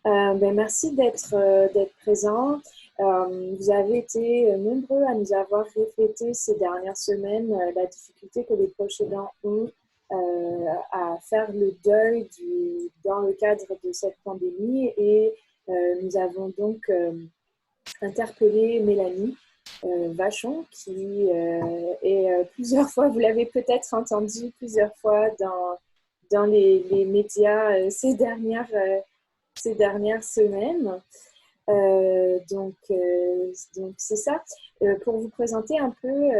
Merci d'être présent. Vous avez été nombreux à nous avoir reflété ces dernières semaines la difficulté que les proches aidants ont à faire le deuil dans le cadre de cette pandémie. Et nous avons donc interpellé Mélanie Vachon, qui est plusieurs fois, vous l'avez peut-être entendu plusieurs fois dans les médias ces dernières semaines. Donc c'est ça. Pour vous présenter un peu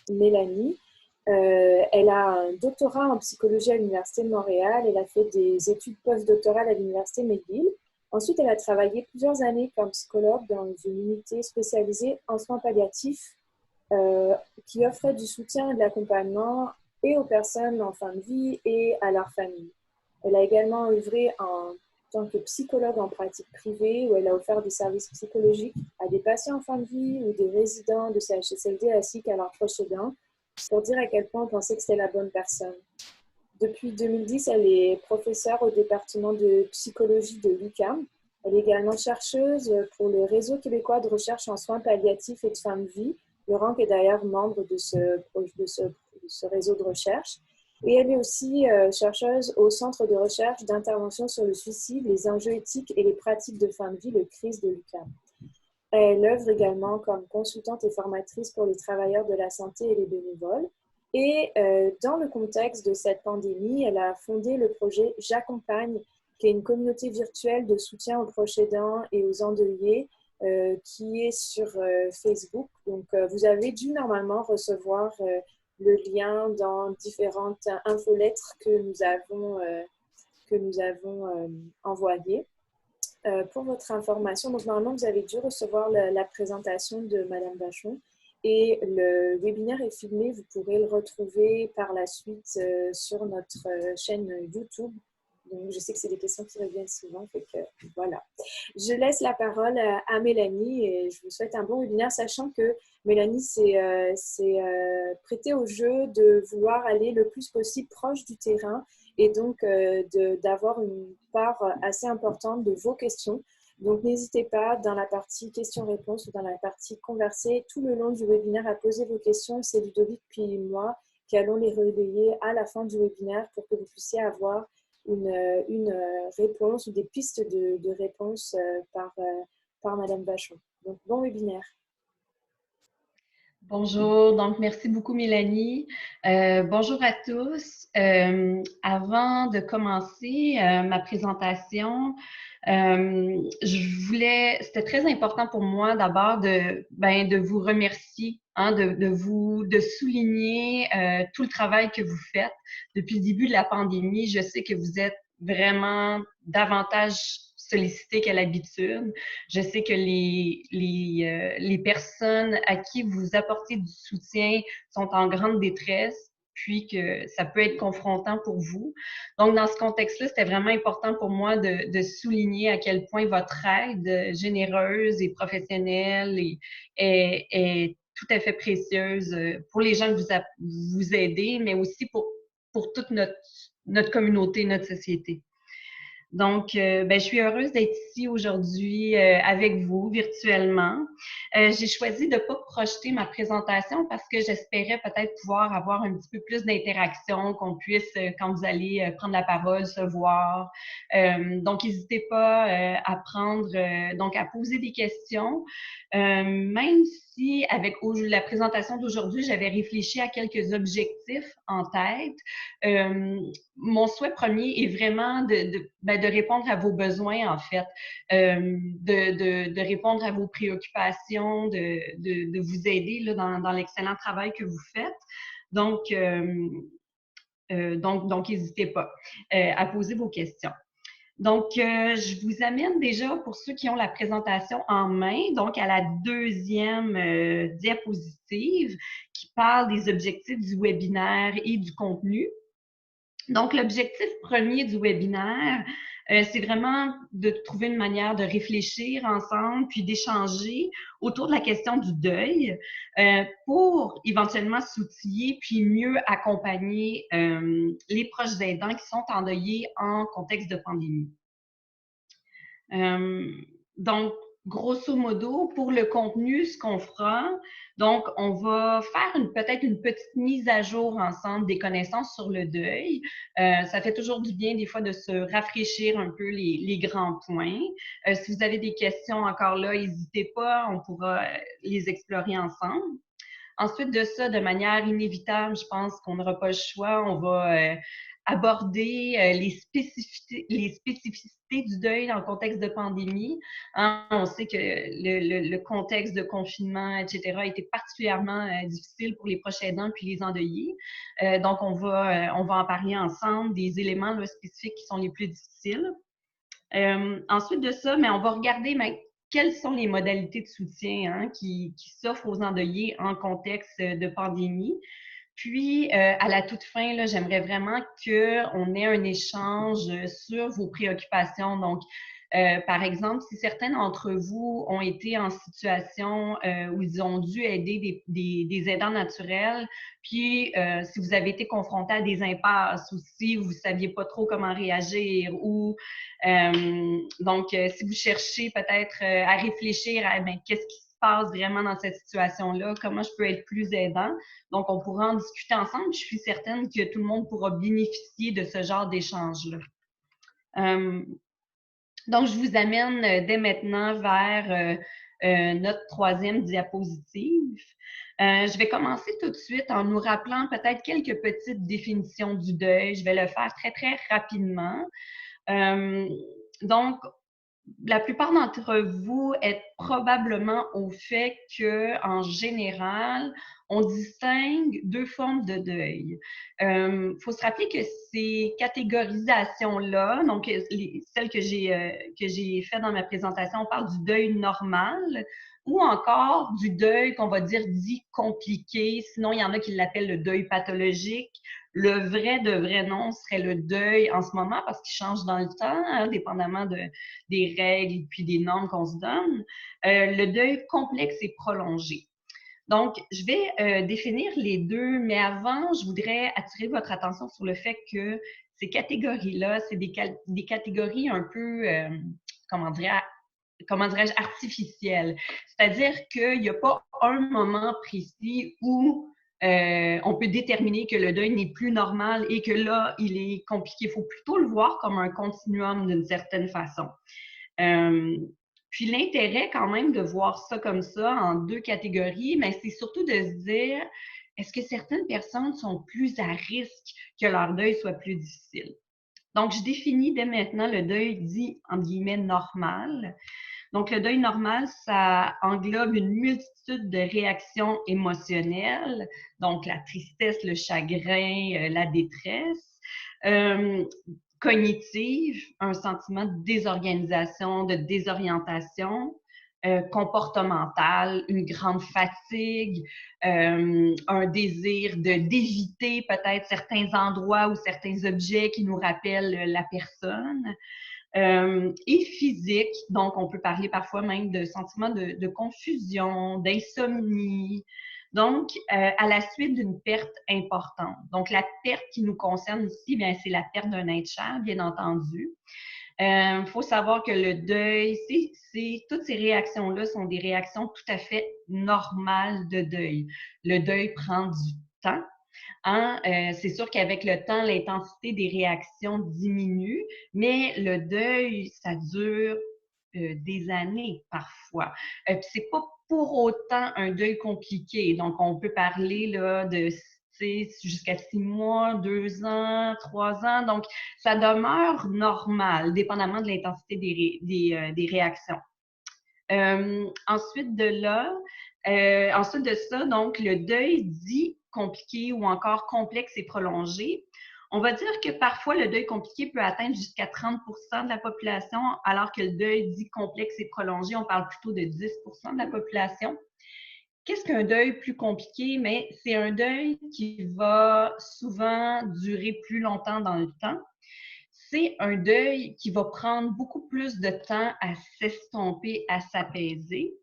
Mélanie, elle a un doctorat en psychologie à l'Université de Montréal. Elle a fait des études postdoctorales à l'Université McGill. Ensuite, elle a travaillé plusieurs années comme psychologue dans une unité spécialisée en soins palliatifs qui offrait du soutien et de l'accompagnement et aux personnes en fin de vie et à leur famille. Elle a également œuvré en tant que psychologue en pratique privée, où elle a offert des services psychologiques à des patients en fin de vie ou des résidents de CHSLD ainsi qu'à leurs proches aidants, pour dire à quel point on pensait que c'était la bonne personne. Depuis 2010, elle est professeure au département de psychologie de l'UQAM. Elle est également chercheuse pour le Réseau québécois de recherche en soins palliatifs et de fin de vie. Laurent est d'ailleurs membre de ce réseau de recherche. Et elle est aussi chercheuse au Centre de recherche d'intervention sur le suicide, les enjeux éthiques et les pratiques de fin de vie, le CRIS de l'UQAM. Elle œuvre également comme consultante et formatrice pour les travailleurs de la santé et les bénévoles. Et dans le contexte de cette pandémie, elle a fondé le projet J'accompagne, qui est une communauté virtuelle de soutien aux proches aidants et aux endeuillés, qui est sur Facebook. Donc, vous avez dû normalement recevoir le lien dans différentes infolettres que nous avons envoyées. Pour votre information, donc normalement, vous avez dû recevoir la présentation de Madame Vachon et le webinaire est filmé. Vous pourrez le retrouver par la suite sur notre chaîne YouTube. Donc, je sais que c'est des questions qui reviennent souvent, fait que voilà. Je laisse la parole à Mélanie et je vous souhaite un bon webinaire, sachant que Mélanie s'est prêtée au jeu de vouloir aller le plus possible proche du terrain et donc d'avoir une part assez importante de vos questions. Donc, n'hésitez pas dans la partie questions-réponses ou dans la partie converser tout le long du webinaire à poser vos questions. C'est Ludovic puis moi qui allons les relayer à la fin du webinaire pour que vous puissiez avoir une réponse ou des pistes de réponse par Madame Vachon. Donc, bon webinaire. Bonjour, donc merci beaucoup Mélanie. Bonjour à tous. Avant de commencer ma présentation, c'était très important pour moi d'abord de vous remercier, de souligner tout le travail que vous faites depuis le début de la pandémie. Je sais que vous êtes vraiment davantage sollicité qu'à l'habitude. Je sais que les personnes à qui vous apportez du soutien sont en grande détresse, puis que ça peut être confrontant pour vous. Donc, dans ce contexte-là, c'était vraiment important pour moi de souligner à quel point votre aide généreuse et professionnelle est tout à fait précieuse pour les gens que vous aidez, mais aussi pour toute notre communauté, notre société. Donc, je suis heureuse d'être ici aujourd'hui avec vous virtuellement. J'ai choisi de ne pas projeter ma présentation parce que j'espérais peut-être pouvoir avoir un petit peu plus d'interaction, qu'on puisse, quand vous allez prendre la parole, se voir. Donc, n'hésitez pas à poser des questions. Même si avec la présentation d'aujourd'hui, j'avais réfléchi à quelques objectifs en tête, mon souhait premier est vraiment de répondre à vos besoins, en fait, de répondre à vos préoccupations, de vous aider là, dans l'excellent travail que vous faites. Donc, n'hésitez pas à poser vos questions. Donc, je vous amène déjà, pour ceux qui ont la présentation en main, donc à la deuxième diapositive qui parle des objectifs du webinaire et du contenu. Donc, l'objectif premier du webinaire, c'est vraiment de trouver une manière de réfléchir ensemble, puis d'échanger autour de la question du deuil pour éventuellement s'outiller, puis mieux accompagner les proches aidants qui sont endeuillés en contexte de pandémie. Donc, grosso modo, pour le contenu, ce qu'on fera, donc, on va faire peut-être une petite mise à jour ensemble des connaissances sur le deuil. Ça fait toujours du bien, des fois, de se rafraîchir un peu les grands points. Si vous avez des questions encore là, n'hésitez pas, on pourra les explorer ensemble. Ensuite de ça, de manière inévitable, je pense qu'on n'aura pas le choix. On va aborder les spécificités du deuil dans le contexte de pandémie. Hein, on sait que le contexte de confinement, etc., a été particulièrement difficile pour les proches aidants puis les endeuillés. Donc, on va en parler ensemble des éléments là, spécifiques qui sont les plus difficiles. Ensuite de ça, mais on va regarder quelles sont les modalités de soutien hein, qui s'offrent aux endeuillés en contexte de pandémie. Puis, à la toute fin, là, j'aimerais vraiment qu'on ait un échange sur vos préoccupations. Donc, par exemple, si certains d'entre vous ont été en situation où ils ont dû aider des aidants naturels, puis si vous avez été confronté à des impasses ou si vous ne saviez pas trop comment réagir ou donc, si vous cherchez peut-être à réfléchir à qu'est-ce qui se passe vraiment dans cette situation-là, comment je peux être plus aidant, donc on pourra en discuter ensemble. Je suis certaine que tout le monde pourra bénéficier de ce genre d'échange-là. Donc, je vous amène dès maintenant vers notre troisième diapositive. Je vais commencer tout de suite en nous rappelant peut-être quelques petites définitions du deuil. Je vais le faire très, très rapidement. Donc, la plupart d'entre vous êtes probablement au fait qu'en général, on distingue deux formes de deuil. Faut se rappeler que ces catégorisations-là, donc celles que j'ai faites dans ma présentation, on parle du deuil normal ou encore du deuil qu'on va dire dit compliqué. Sinon, il y en a qui l'appellent le deuil pathologique. Le vrai nom serait le deuil en ce moment parce qu'il change dans le temps, hein, dépendamment des règles puis des normes qu'on se donne. Le deuil complexe et prolongé. Donc, je vais définir les deux, mais avant, je voudrais attirer votre attention sur le fait que ces catégories-là, c'est des catégories un peu, comment dirais-je, artificielles. C'est-à-dire qu'il n'y a pas un moment précis où on peut déterminer que le deuil n'est plus normal et que là, il est compliqué. Il faut plutôt le voir comme un continuum d'une certaine façon. Puis l'intérêt quand même de voir ça comme ça en deux catégories, mais c'est surtout de se dire, est-ce que certaines personnes sont plus à risque que leur deuil soit plus difficile? Donc, je définis dès maintenant le deuil dit, entre guillemets, normal. Donc, le deuil normal, ça englobe une multitude de réactions émotionnelles, donc la tristesse, le chagrin, la détresse, cognitive, un sentiment de désorganisation, de désorientation, comportementale, une grande fatigue, un désir d'éviter peut-être certains endroits ou certains objets qui nous rappellent la personne. Et physique, donc on peut parler parfois même de sentiments de confusion, d'insomnie, donc à la suite d'une perte importante. Donc la perte qui nous concerne ici, bien c'est la perte d'un être cher, bien entendu. Il faut savoir que le deuil, toutes ces réactions-là sont des réactions tout à fait normales de deuil. Le deuil prend du temps. Hein? C'est sûr qu'avec le temps, l'intensité des réactions diminue, mais le deuil, ça dure des années parfois. Puis c'est pas pour autant un deuil compliqué. Donc, on peut parler là de jusqu'à 6 mois, 2 ans, 3 ans. Donc, ça demeure normal, dépendamment de l'intensité des réactions. Ensuite de ça, donc, le deuil dit compliqué ou encore complexe et prolongé. On va dire que parfois, le deuil compliqué peut atteindre jusqu'à 30 de la population, alors que le deuil dit complexe et prolongé, on parle plutôt de 10 de la population. Qu'est-ce qu'un deuil plus compliqué? Mais c'est un deuil qui va souvent durer plus longtemps dans le temps. C'est un deuil qui va prendre beaucoup plus de temps à s'estomper, à s'apaiser.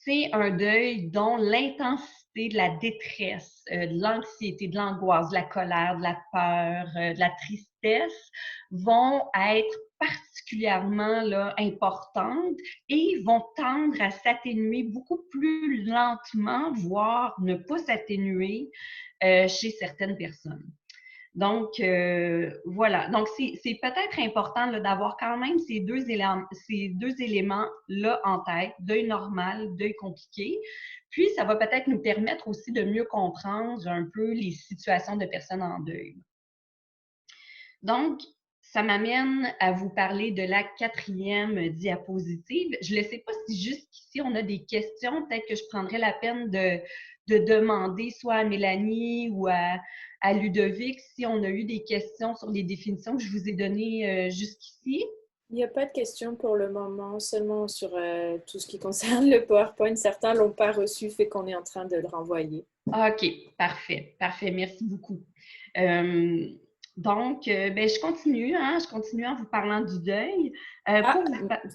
C'est un deuil dont l'intensité de la détresse, de l'anxiété, de l'angoisse, de la colère, de la peur, de la tristesse vont être particulièrement là, importantes et vont tendre à s'atténuer beaucoup plus lentement, voire ne pas s'atténuer chez certaines personnes. Donc, voilà. Donc, c'est peut-être important d'avoir quand même ces deux éléments-là en tête, deuil normal, deuil compliqué. Puis, ça va peut-être nous permettre aussi de mieux comprendre un peu les situations de personnes en deuil. Donc, ça m'amène à vous parler de la 4e diapositive. Je ne sais pas si jusqu'ici, on a des questions. Peut-être que je prendrais la peine de demander soit à Mélanie ou à Ludovic si on a eu des questions sur les définitions que je vous ai données jusqu'ici. Il n'y a pas de questions pour le moment, seulement sur tout ce qui concerne le PowerPoint. Certains ne l'ont pas reçu, fait qu'on est en train de le renvoyer. OK, parfait, parfait. Merci beaucoup. Donc, je continue en vous parlant du deuil.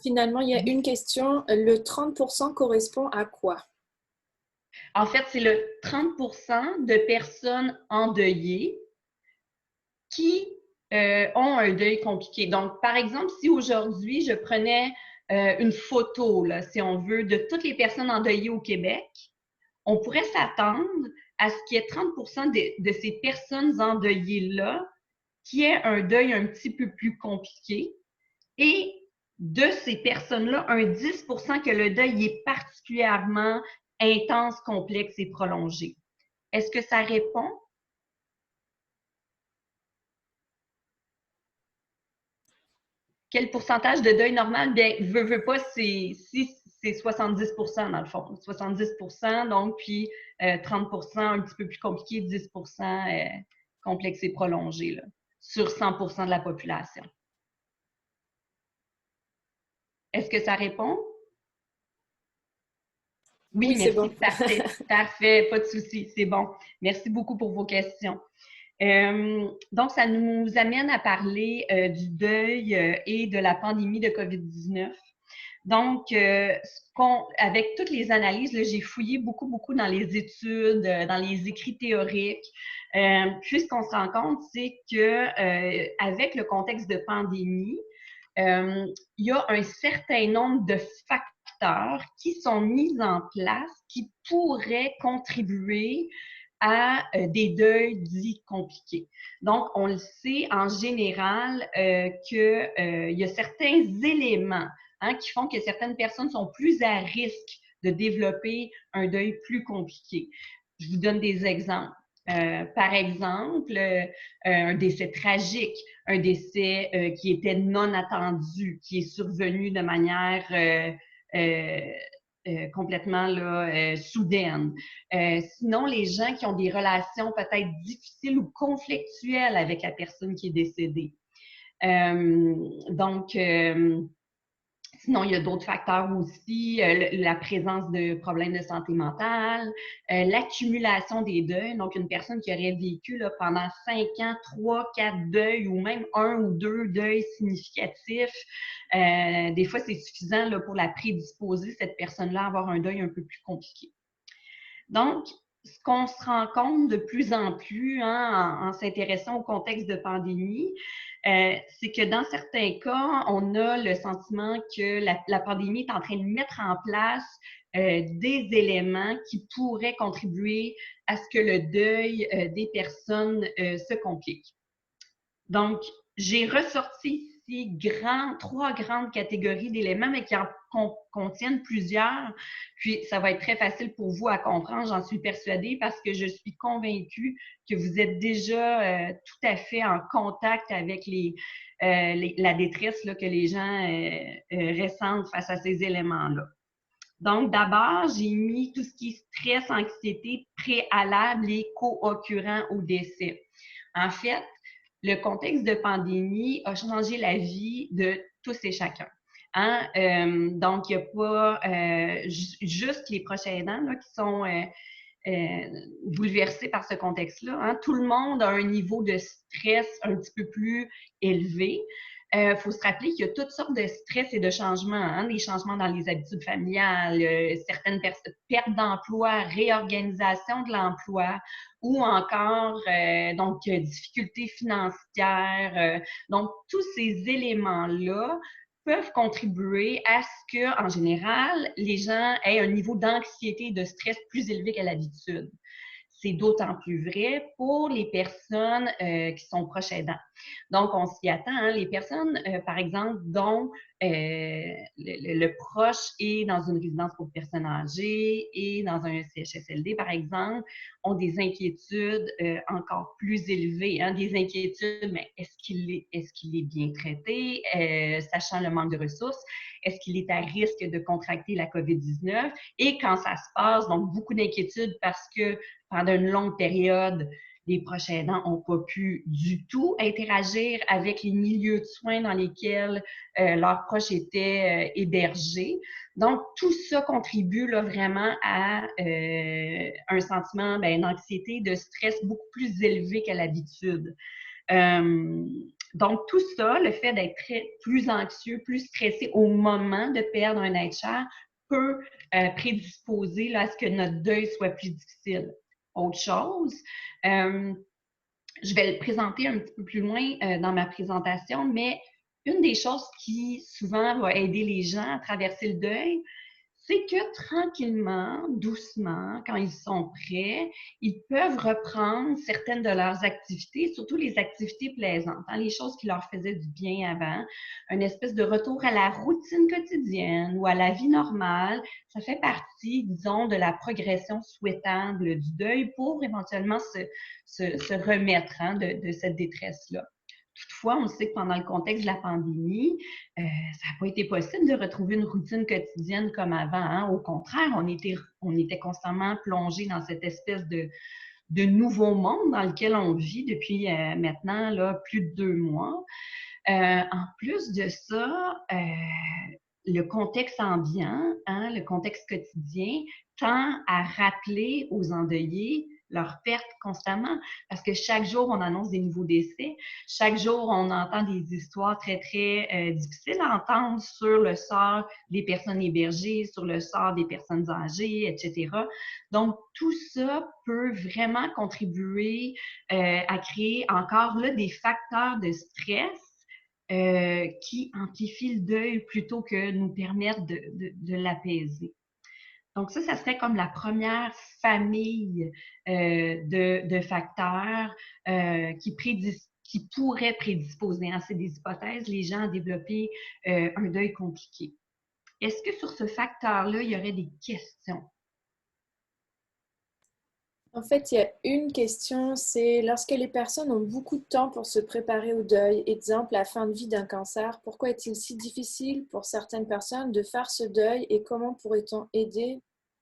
Finalement, il y a une question. Le 30% correspond à quoi? En fait, c'est le 30% de personnes endeuillées qui ont un deuil compliqué. Donc, par exemple, si aujourd'hui, je prenais une photo, là, si on veut, de toutes les personnes endeuillées au Québec, on pourrait s'attendre à ce qu'il y ait 30% de ces personnes endeuillées-là qui aient un deuil un petit peu plus compliqué et de ces personnes-là, un 10% que le deuil est particulièrement intense, complexe et prolongé. Est-ce que ça répond? Quel pourcentage de deuil normal? Bien, veut pas, c'est 70% dans le fond. 70%, donc, puis 30% un petit peu plus compliqué, 10% complexe et prolongé, là, sur 100% de la population. Est-ce que ça répond? Oui, merci. Bon. Parfait, parfait, pas de souci, c'est bon. Merci beaucoup pour vos questions. Donc, ça nous amène à parler du deuil et de la pandémie de COVID-19. Donc, avec toutes les analyses, j'ai fouillé beaucoup dans les études, dans les écrits théoriques. Puis, ce qu'on se rend compte, c'est que avec le contexte de pandémie, il y a un certain nombre de facteurs qui sont mis en place qui pourraient contribuer à des deuils dits compliqués. Donc, on le sait en général qu'il y a certains éléments qui font que certaines personnes sont plus à risque de développer un deuil plus compliqué. Je vous donne des exemples. Par exemple, un décès tragique, un décès qui était non attendu, qui est survenu de manière complètement là, soudaine. Sinon, les gens qui ont des relations peut-être difficiles ou conflictuelles avec la personne qui est décédée. Sinon, il y a d'autres facteurs aussi, la présence de problèmes de santé mentale, l'accumulation des deuils. Donc, une personne qui aurait vécu là, pendant 5 ans, 3, 4 deuils ou même 1 ou 2 deuils significatifs. Des fois, c'est suffisant là, pour la prédisposer, cette personne-là, à avoir un deuil un peu plus compliqué. Donc, ce qu'on se rend compte de plus en plus en s'intéressant au contexte de pandémie, c'est que dans certains cas, on a le sentiment que la pandémie est en train de mettre en place des éléments qui pourraient contribuer à ce que le deuil des personnes se complique. Donc, j'ai ressorti ici 3 grandes catégories d'éléments, mais qui en contiennent plusieurs. Puis, ça va être très facile pour vous à comprendre, j'en suis persuadée, parce que je suis convaincue que vous êtes déjà tout à fait en contact avec la détresse là, que les gens ressentent face à ces éléments-là. Donc, d'abord, j'ai mis tout ce qui est stress, anxiété préalable et co-occurrent au décès. En fait, le contexte de pandémie a changé la vie de tous et chacun. Donc, il n'y a pas juste les proches aidants là, qui sont bouleversés par ce contexte-là. Tout le monde a un niveau de stress un petit peu plus élevé. faut se rappeler qu'il y a toutes sortes de stress et de changements, hein, des changements dans les habitudes familiales, certaines pertes d'emploi, réorganisation de l'emploi ou encore donc difficultés financières. Donc, tous ces éléments-là peuvent contribuer à ce que, en général, les gens aient un niveau d'anxiété et de stress plus élevé qu'à l'habitude. C'est d'autant plus vrai pour les personnes qui sont proches aidants. Donc, on s'y attend. Hein, les personnes, par exemple, dont le proche est dans une résidence pour personnes âgées et dans un CHSLD, par exemple, ont des inquiétudes encore plus élevées. Hein, des inquiétudes, mais est-ce qu'il est bien traité, sachant le manque de ressources? Est-ce qu'il est à risque de contracter la COVID-19? Et quand ça se passe, donc beaucoup d'inquiétudes parce que pendant une longue période, les proches aidants n'ont pas pu du tout interagir avec les milieux de soins dans lesquels leurs proches étaient hébergés. Donc, tout ça contribue là, vraiment à un sentiment d'anxiété, de stress beaucoup plus élevé qu'à l'habitude. Donc, tout ça, le fait d'être plus anxieux, plus stressé au moment de perdre un être cher peut prédisposer là, à ce que notre deuil soit plus difficile. Autre chose, je vais le présenter un petit peu plus loin dans ma présentation, mais une des choses qui souvent va aider les gens à traverser le deuil, c'est que tranquillement, doucement, quand ils sont prêts, ils peuvent reprendre certaines de leurs activités, surtout les activités plaisantes, hein, les choses qui leur faisaient du bien avant, une espèce de retour à la routine quotidienne ou à la vie normale. Ça fait partie, disons, de la progression souhaitable du deuil pour éventuellement se remettre hein, de cette détresse-là. Toutefois, on sait que pendant le contexte de la pandémie, ça n'a pas été possible de retrouver une routine quotidienne comme avant. Hein. Au contraire, on était constamment plongé dans cette espèce de nouveau monde dans lequel on vit depuis maintenant là, plus de 2 mois. En plus de ça, le contexte ambiant, hein, le contexte quotidien, tend à rappeler aux endeuillés leurs pertes constamment parce que chaque jour, on annonce des nouveaux décès. Chaque jour, on entend des histoires très, très difficiles à entendre sur le sort des personnes hébergées, sur le sort des personnes âgées, etc. Donc, tout ça peut vraiment contribuer à créer encore là des facteurs de stress qui amplifient le deuil plutôt que nous permettre de l'apaiser. Donc ça serait comme la première famille de facteurs qui pourraient prédisposer, hein, c'est des hypothèses, les gens à développer un deuil compliqué. Est-ce que sur ce facteur-là, il y aurait des questions? En fait, il y a une question, c'est lorsque les personnes ont beaucoup de temps pour se préparer au deuil, exemple la fin de vie d'un cancer, pourquoi est-il si difficile pour certaines personnes de faire ce deuil et comment pourrait-on aider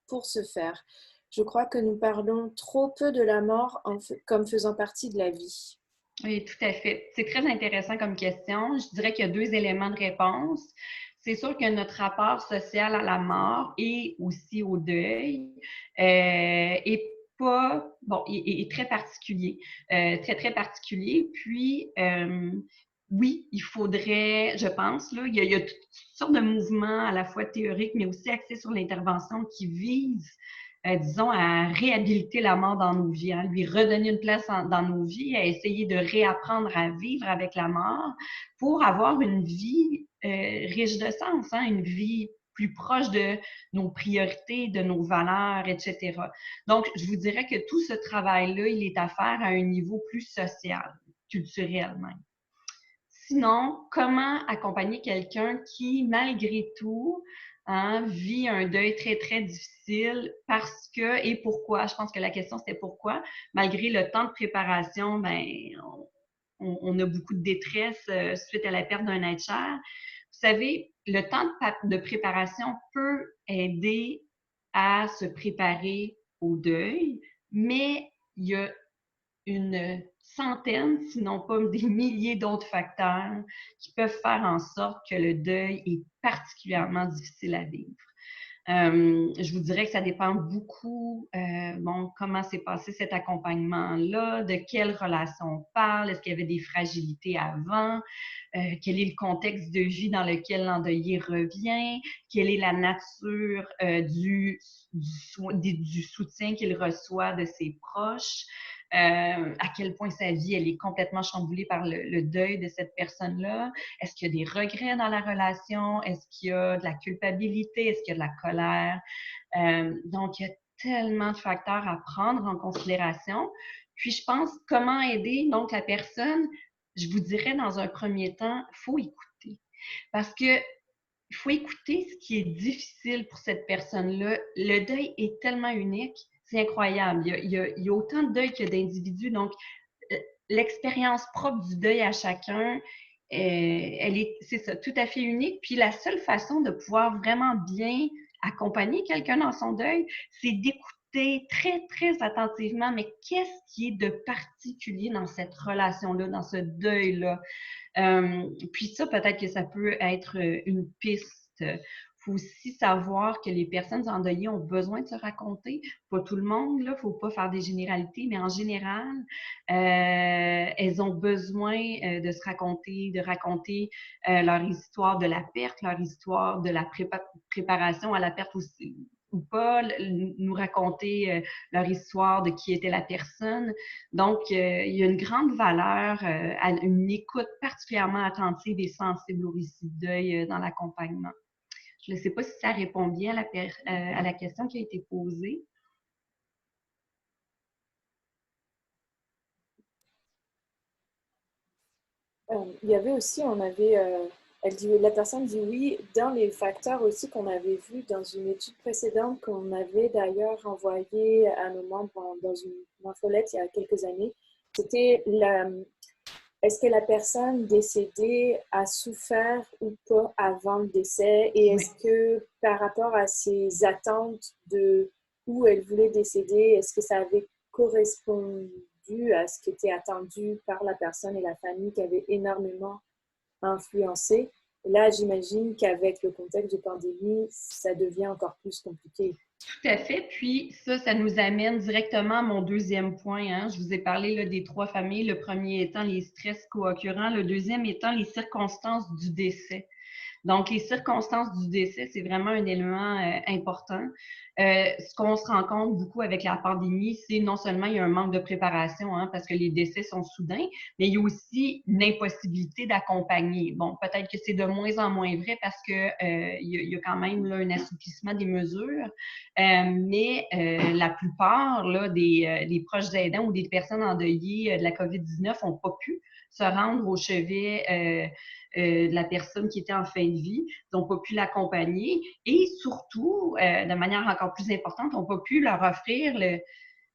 pour ce faire? Je crois que nous parlons trop peu de la mort comme faisant partie de la vie. Oui, tout à fait. C'est très intéressant comme question. Je dirais qu'il y a 2 éléments de réponse. C'est sûr que notre rapport social à la mort et aussi au deuil est pas, bon, est très particulier, très, très particulier. Puis, oui, il faudrait, je pense, là, il y a toutes sortes de mouvements à la fois théoriques, mais aussi axés sur l'intervention qui visent disons, à réhabiliter la mort dans nos vies, à lui redonner une place dans nos vies, à essayer de réapprendre à vivre avec la mort pour avoir une vie riche de sens, hein, une vie plus proche de nos priorités, de nos valeurs, etc. Donc, je vous dirais que tout ce travail-là, il est à faire à un niveau plus social, culturel même. Sinon, comment accompagner quelqu'un qui, malgré tout, hein, vit un deuil très, très difficile parce que, et pourquoi, je pense que la question c'était pourquoi, malgré le temps de préparation, ben, on a beaucoup de détresse suite à la perte d'un être cher. Vous savez, le temps de préparation peut aider à se préparer au deuil, mais il y a une centaine, sinon pas des milliers d'autres facteurs qui peuvent faire en sorte que le deuil est particulièrement difficile à vivre. Je vous dirais que ça dépend beaucoup, bon, comment s'est passé cet accompagnement-là, de quelle relation on parle, est-ce qu'il y avait des fragilités avant, quel est le contexte de vie dans lequel l'endeuillé revient, quelle est la nature du soutien qu'il reçoit de ses proches, à quel point sa vie elle est complètement chamboulée par le deuil de cette personne-là. Est-ce qu'il y a des regrets dans la relation? Est-ce qu'il y a de la culpabilité? Est-ce qu'il y a de la colère? Donc, il y a tellement de facteurs à prendre en considération. Puis, je pense comment aider donc la personne. Je vous dirais dans un premier temps, il faut écouter. Parce que il faut écouter ce qui est difficile pour cette personne-là. Le deuil est tellement unique, c'est incroyable. Il y a autant de deuil que d'individus. Donc, l'expérience propre du deuil à chacun, elle est, c'est ça, tout à fait unique. Puis la seule façon de pouvoir vraiment bien accompagner quelqu'un dans son deuil, c'est d'écouter très, très attentivement, mais qu'est-ce qui est de particulier dans cette relation-là, dans ce deuil-là? Puis ça, peut-être que ça peut être une piste. Il faut aussi savoir que les personnes endeuillées ont besoin de se raconter. Pas tout le monde, là, faut pas faire des généralités, mais en général, elles ont besoin de se raconter, de raconter leur histoire de la perte, leur histoire de la préparation à la perte aussi, ou pas, nous raconter leur histoire de qui était la personne. Donc, il y a une grande valeur à une écoute particulièrement attentive et sensible au récit de deuil dans l'accompagnement. Je ne sais pas si ça répond bien à la question qui a été posée. Il y avait aussi, elle dit, la personne dit oui, dans les facteurs aussi qu'on avait vus dans une étude précédente qu'on avait d'ailleurs envoyée à nos membres dans une infolette il y a quelques années, c'était est-ce que la personne décédée a souffert ou pas avant le décès et Oui. est-ce que par rapport à ses attentes de où elle voulait décéder, est-ce que ça avait correspondu à ce qui était attendu par la personne et la famille qui avait énormément influencé? Et là, j'imagine qu'avec le contexte de pandémie, ça devient encore plus compliqué. Tout à fait. Puis ça nous amène directement à mon deuxième point. Hein. Je vous ai parlé là, des trois familles. Le premier étant les stress co-occurrents. Le deuxième étant les circonstances du décès. Donc, les circonstances du décès, c'est vraiment un élément important. Ce qu'on se rend compte beaucoup avec la pandémie, c'est non seulement il y a un manque de préparation, hein, parce que les décès sont soudains, mais il y a aussi une impossibilité d'accompagner. Bon, peut-être que c'est de moins en moins vrai parce que il y a quand même là, un assouplissement des mesures, mais la plupart là, des proches aidants ou des personnes endeuillées de la COVID-19 n'ont pas pu se rendre au chevet de la personne qui était en fin de vie, n'ont pas pu l'accompagner et surtout, de manière encore plus importante, n'ont pas pu leur offrir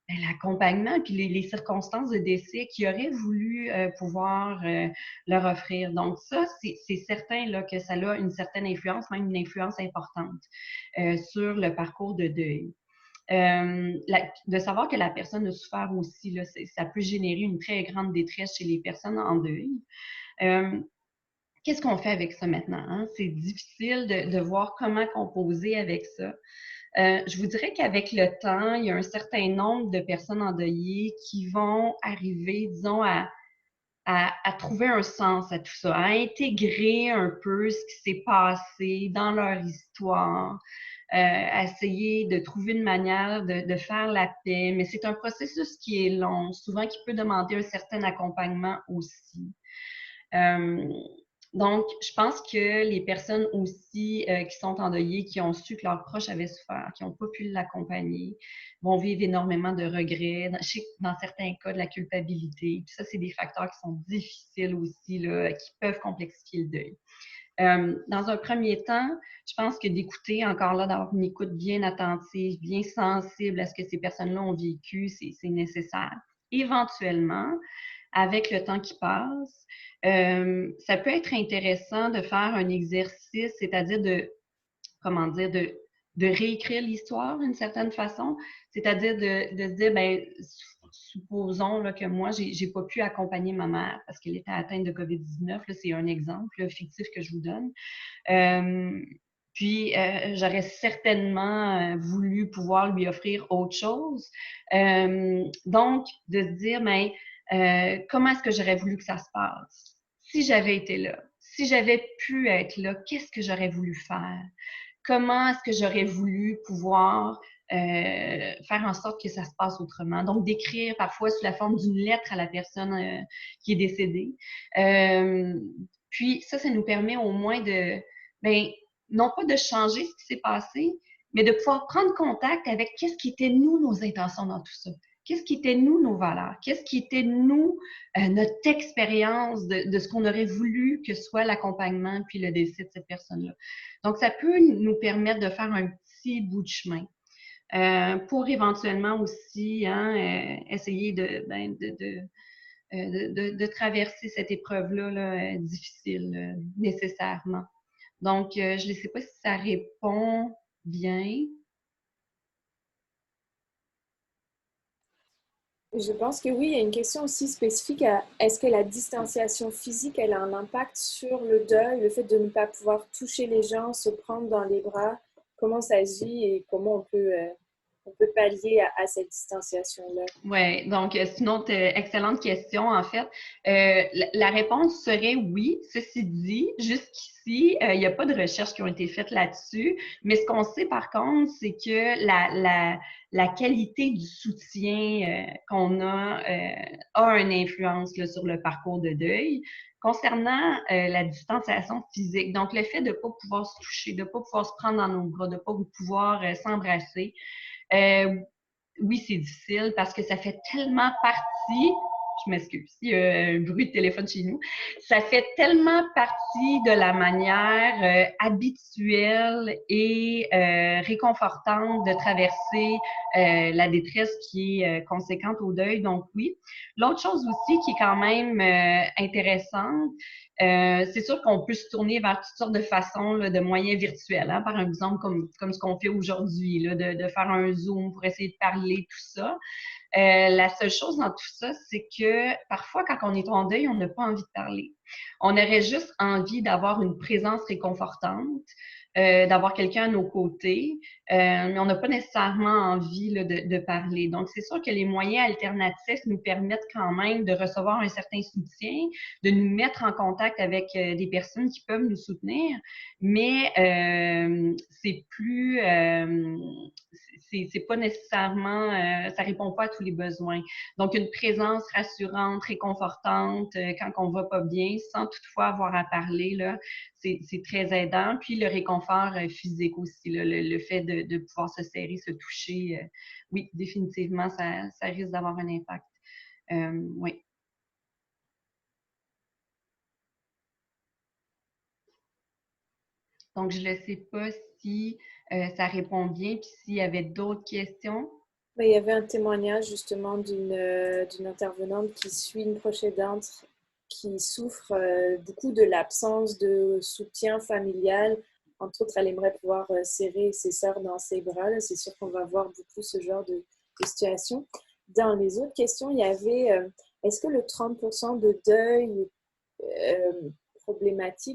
l'accompagnement puis les circonstances de décès qu'ils auraient voulu pouvoir leur offrir. Donc ça, c'est certain là, que ça a une certaine influence, même une influence importante sur le parcours de deuil. De savoir que la personne a souffert aussi, là, ça peut générer une très grande détresse chez les personnes en deuil. Qu'est-ce qu'on fait avec ça maintenant? Hein? C'est difficile de voir comment composer avec ça. Je vous dirais qu'avec le temps, il y a un certain nombre de personnes endeuillées qui vont arriver, disons, à trouver un sens à tout ça, à intégrer un peu ce qui s'est passé dans leur histoire, à essayer de trouver une manière de faire la paix. Mais c'est un processus qui est long, souvent qui peut demander un certain accompagnement aussi. Euh, donc, je pense que les personnes aussi qui sont endeuillées, qui ont su que leurs proches avaient souffert, qui n'ont pas pu l'accompagner, vont vivre énormément de regrets, dans certains cas de la culpabilité. Puis ça, c'est des facteurs qui sont difficiles aussi, là, qui peuvent complexifier le deuil. Dans un premier temps, je pense que d'écouter, encore là, d'avoir une écoute bien attentive, bien sensible à ce que ces personnes-là ont vécu, c'est nécessaire. Éventuellement, avec le temps qui passe, ça peut être intéressant de faire un exercice, c'est-à-dire comment dire, de réécrire l'histoire d'une certaine façon, c'est-à-dire de se dire, ben, supposons là, que moi, j'ai pas pu accompagner ma mère parce qu'elle était atteinte de COVID-19. Là, c'est un exemple là, fictif que je vous donne. Puis, j'aurais certainement voulu pouvoir lui offrir autre chose. Donc, de se dire, mais comment est-ce que j'aurais voulu que ça se passe? Si j'avais été là, si j'avais pu être là, qu'est-ce que j'aurais voulu faire? Comment est-ce que j'aurais voulu pouvoir faire en sorte que ça se passe autrement? Donc, d'écrire parfois sous la forme d'une lettre à la personne qui est décédée. Euh, Puis, ça nous permet au moins de, ben, non pas de changer ce qui s'est passé, mais de pouvoir prendre contact avec qu'est-ce qui était nous, nos intentions dans tout ça. Qu'est-ce qui était nous, nos valeurs? Qu'est-ce qui était nous, notre expérience de ce qu'on aurait voulu que soit l'accompagnement puis le décès de cette personne-là? Donc, ça peut nous permettre de faire un petit bout de chemin pour éventuellement aussi essayer de traverser cette épreuve-là là, difficile nécessairement. Donc, je ne sais pas si ça répond bien. Je pense que oui, il y a une question aussi spécifique à est-ce que la distanciation physique, elle a un impact sur le deuil, le fait de ne pas pouvoir toucher les gens, se prendre dans les bras, comment ça agit et comment on peut pallier cette distanciation-là? Oui, donc c'est une autre excellente question en fait. La réponse serait oui. Ceci dit, jusqu'ici, il n'y a pas de recherches qui ont été faites là-dessus, mais ce qu'on sait par contre, c'est que la qualité du soutien qu'on a une influence là, sur le parcours de deuil. Concernant la distanciation physique, donc le fait de ne pas pouvoir se toucher, de ne pas pouvoir se prendre dans nos bras, de ne pas pouvoir s'embrasser, euh, oui, c'est difficile parce que ça fait tellement partie, je m'excuse, il y a un bruit de téléphone chez nous, ça fait tellement partie de la manière habituelle et réconfortante de traverser la détresse qui est conséquente au deuil. Donc oui. L'autre chose aussi qui est quand même intéressante, c'est sûr qu'on peut se tourner vers toutes sortes de façons, là, de moyens virtuels, hein, par exemple, comme ce qu'on fait aujourd'hui, là, de faire un Zoom pour essayer de parler, tout ça. La seule chose dans tout ça, c'est que parfois, quand on est en deuil, on n'a pas envie de parler. On aurait juste envie d'avoir une présence réconfortante, d'avoir quelqu'un à nos côtés, mais on n'a pas nécessairement envie là, de parler. Donc, c'est sûr que les moyens alternatifs nous permettent quand même de recevoir un certain soutien, de nous mettre en contact avec des personnes qui peuvent nous soutenir, mais c'est plus, c'est pas nécessairement, ça répond pas à tous les besoins. Donc, une présence rassurante, réconfortante quand on va pas bien, sans toutefois avoir à parler, là, c'est très aidant. Puis le réconfort physique aussi, là, le fait de pouvoir se serrer, se toucher, oui, définitivement, ça risque d'avoir un impact. Oui. Donc, je ne sais pas si ça répond bien, puis s'il y avait d'autres questions. Il y avait un témoignage justement d'une intervenante qui suit une proche aidante qui souffre beaucoup de l'absence de soutien familial. Entre autres, elle aimerait pouvoir serrer ses sœurs dans ses bras. C'est sûr qu'on va voir beaucoup ce genre de situation. Dans les autres questions, il y avait est-ce que le 30% de deuil euh,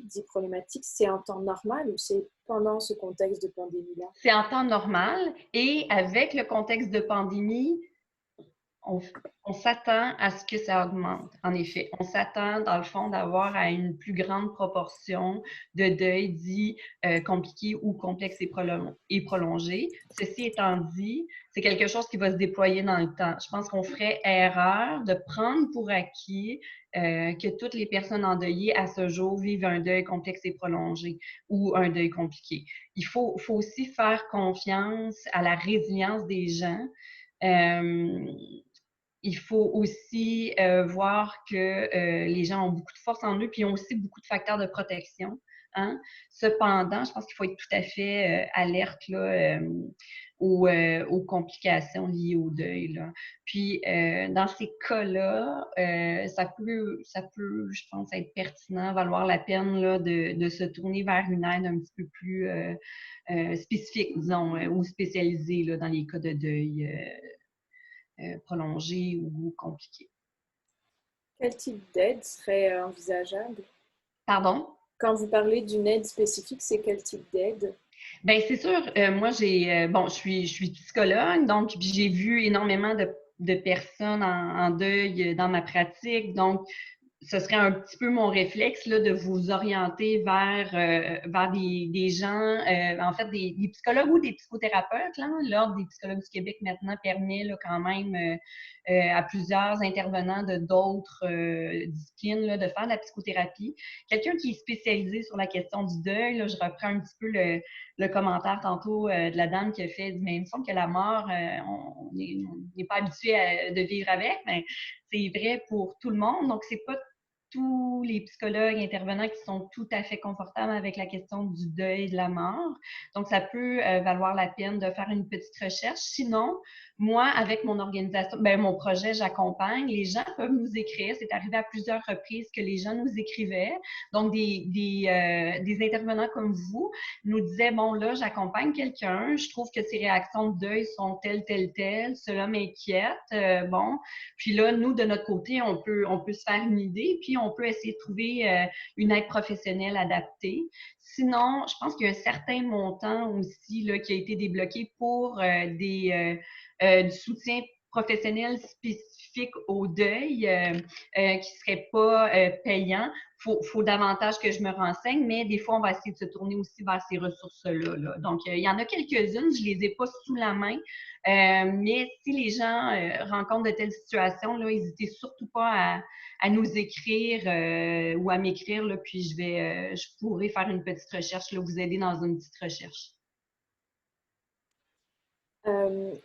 dit problématique, c'est en temps normal ou c'est pendant ce contexte de pandémie-là? C'est en temps normal et avec le contexte de pandémie, on, on s'attend à ce que ça augmente. En effet, on s'attend, dans le fond, d'avoir à une plus grande proportion de deuil dit compliqué ou complexe et prolongé. Ceci étant dit, c'est quelque chose qui va se déployer dans le temps. Je pense qu'on ferait erreur de prendre pour acquis que toutes les personnes endeuillées à ce jour vivent un deuil complexe et prolongé ou un deuil compliqué. Il faut aussi faire confiance à la résilience des gens. Euh, il faut aussi voir que les gens ont beaucoup de force en eux, puis ils ont aussi beaucoup de facteurs de protection. Hein? Cependant, je pense qu'il faut être tout à fait alerte là, aux complications liées au deuil. Là. Puis, dans ces cas-là, ça peut, je pense, être pertinent, valoir la peine là, de se tourner vers une aide un petit peu plus spécifique, disons, ou spécialisée là, dans les cas de deuil prolongé ou compliqué. Quel type d'aide serait envisageable? Pardon? Quand vous parlez d'une aide spécifique, c'est quel type d'aide? Ben c'est sûr, moi bon, je suis psychologue, donc puis j'ai vu énormément de personnes en deuil dans ma pratique, donc ce serait un petit peu mon réflexe là, de vous orienter vers des gens, en fait, des psychologues ou des psychothérapeutes. Là. L'Ordre des psychologues du Québec maintenant permet là, quand même à plusieurs intervenants de d'autres disciplines là, de faire de la psychothérapie. Quelqu'un qui est spécialisé sur la question du deuil, là, je reprends un petit peu le commentaire tantôt de la dame qui a fait, mais il me semble que la mort, on n'est pas habitué de vivre avec, mais c'est vrai pour tout le monde. Donc, c'est pas tous les psychologues intervenants qui sont tout à fait confortables avec la question du deuil et de la mort. Donc, ça peut valoir la peine de faire une petite recherche. Sinon, moi, avec mon organisation, ben, mon projet, j'accompagne. Les gens peuvent nous écrire. C'est arrivé à plusieurs reprises que les gens nous écrivaient. Donc, des intervenants comme vous nous disaient, bon, là, j'accompagne quelqu'un. Je trouve que ses réactions de deuil sont telles. Cela m'inquiète. Bon, puis là, nous, de notre côté, on peut se faire une idée, puis on peut essayer de trouver une aide professionnelle adaptée. Sinon, je pense qu'il y a un certain montant aussi là, qui a été débloqué pour du soutien professionnel spécifique au deuil qui ne serait pas payant. Faut davantage que je me renseigne, mais des fois, on va essayer de se tourner aussi vers ces ressources-là. Là. Donc, il y en a quelques-unes, je ne les ai pas sous la main, mais si les gens rencontrent de telles situations, là, n'hésitez surtout pas à nous écrire ou à m'écrire, là, puis je pourrai faire une petite recherche, là, vous aider dans une petite recherche.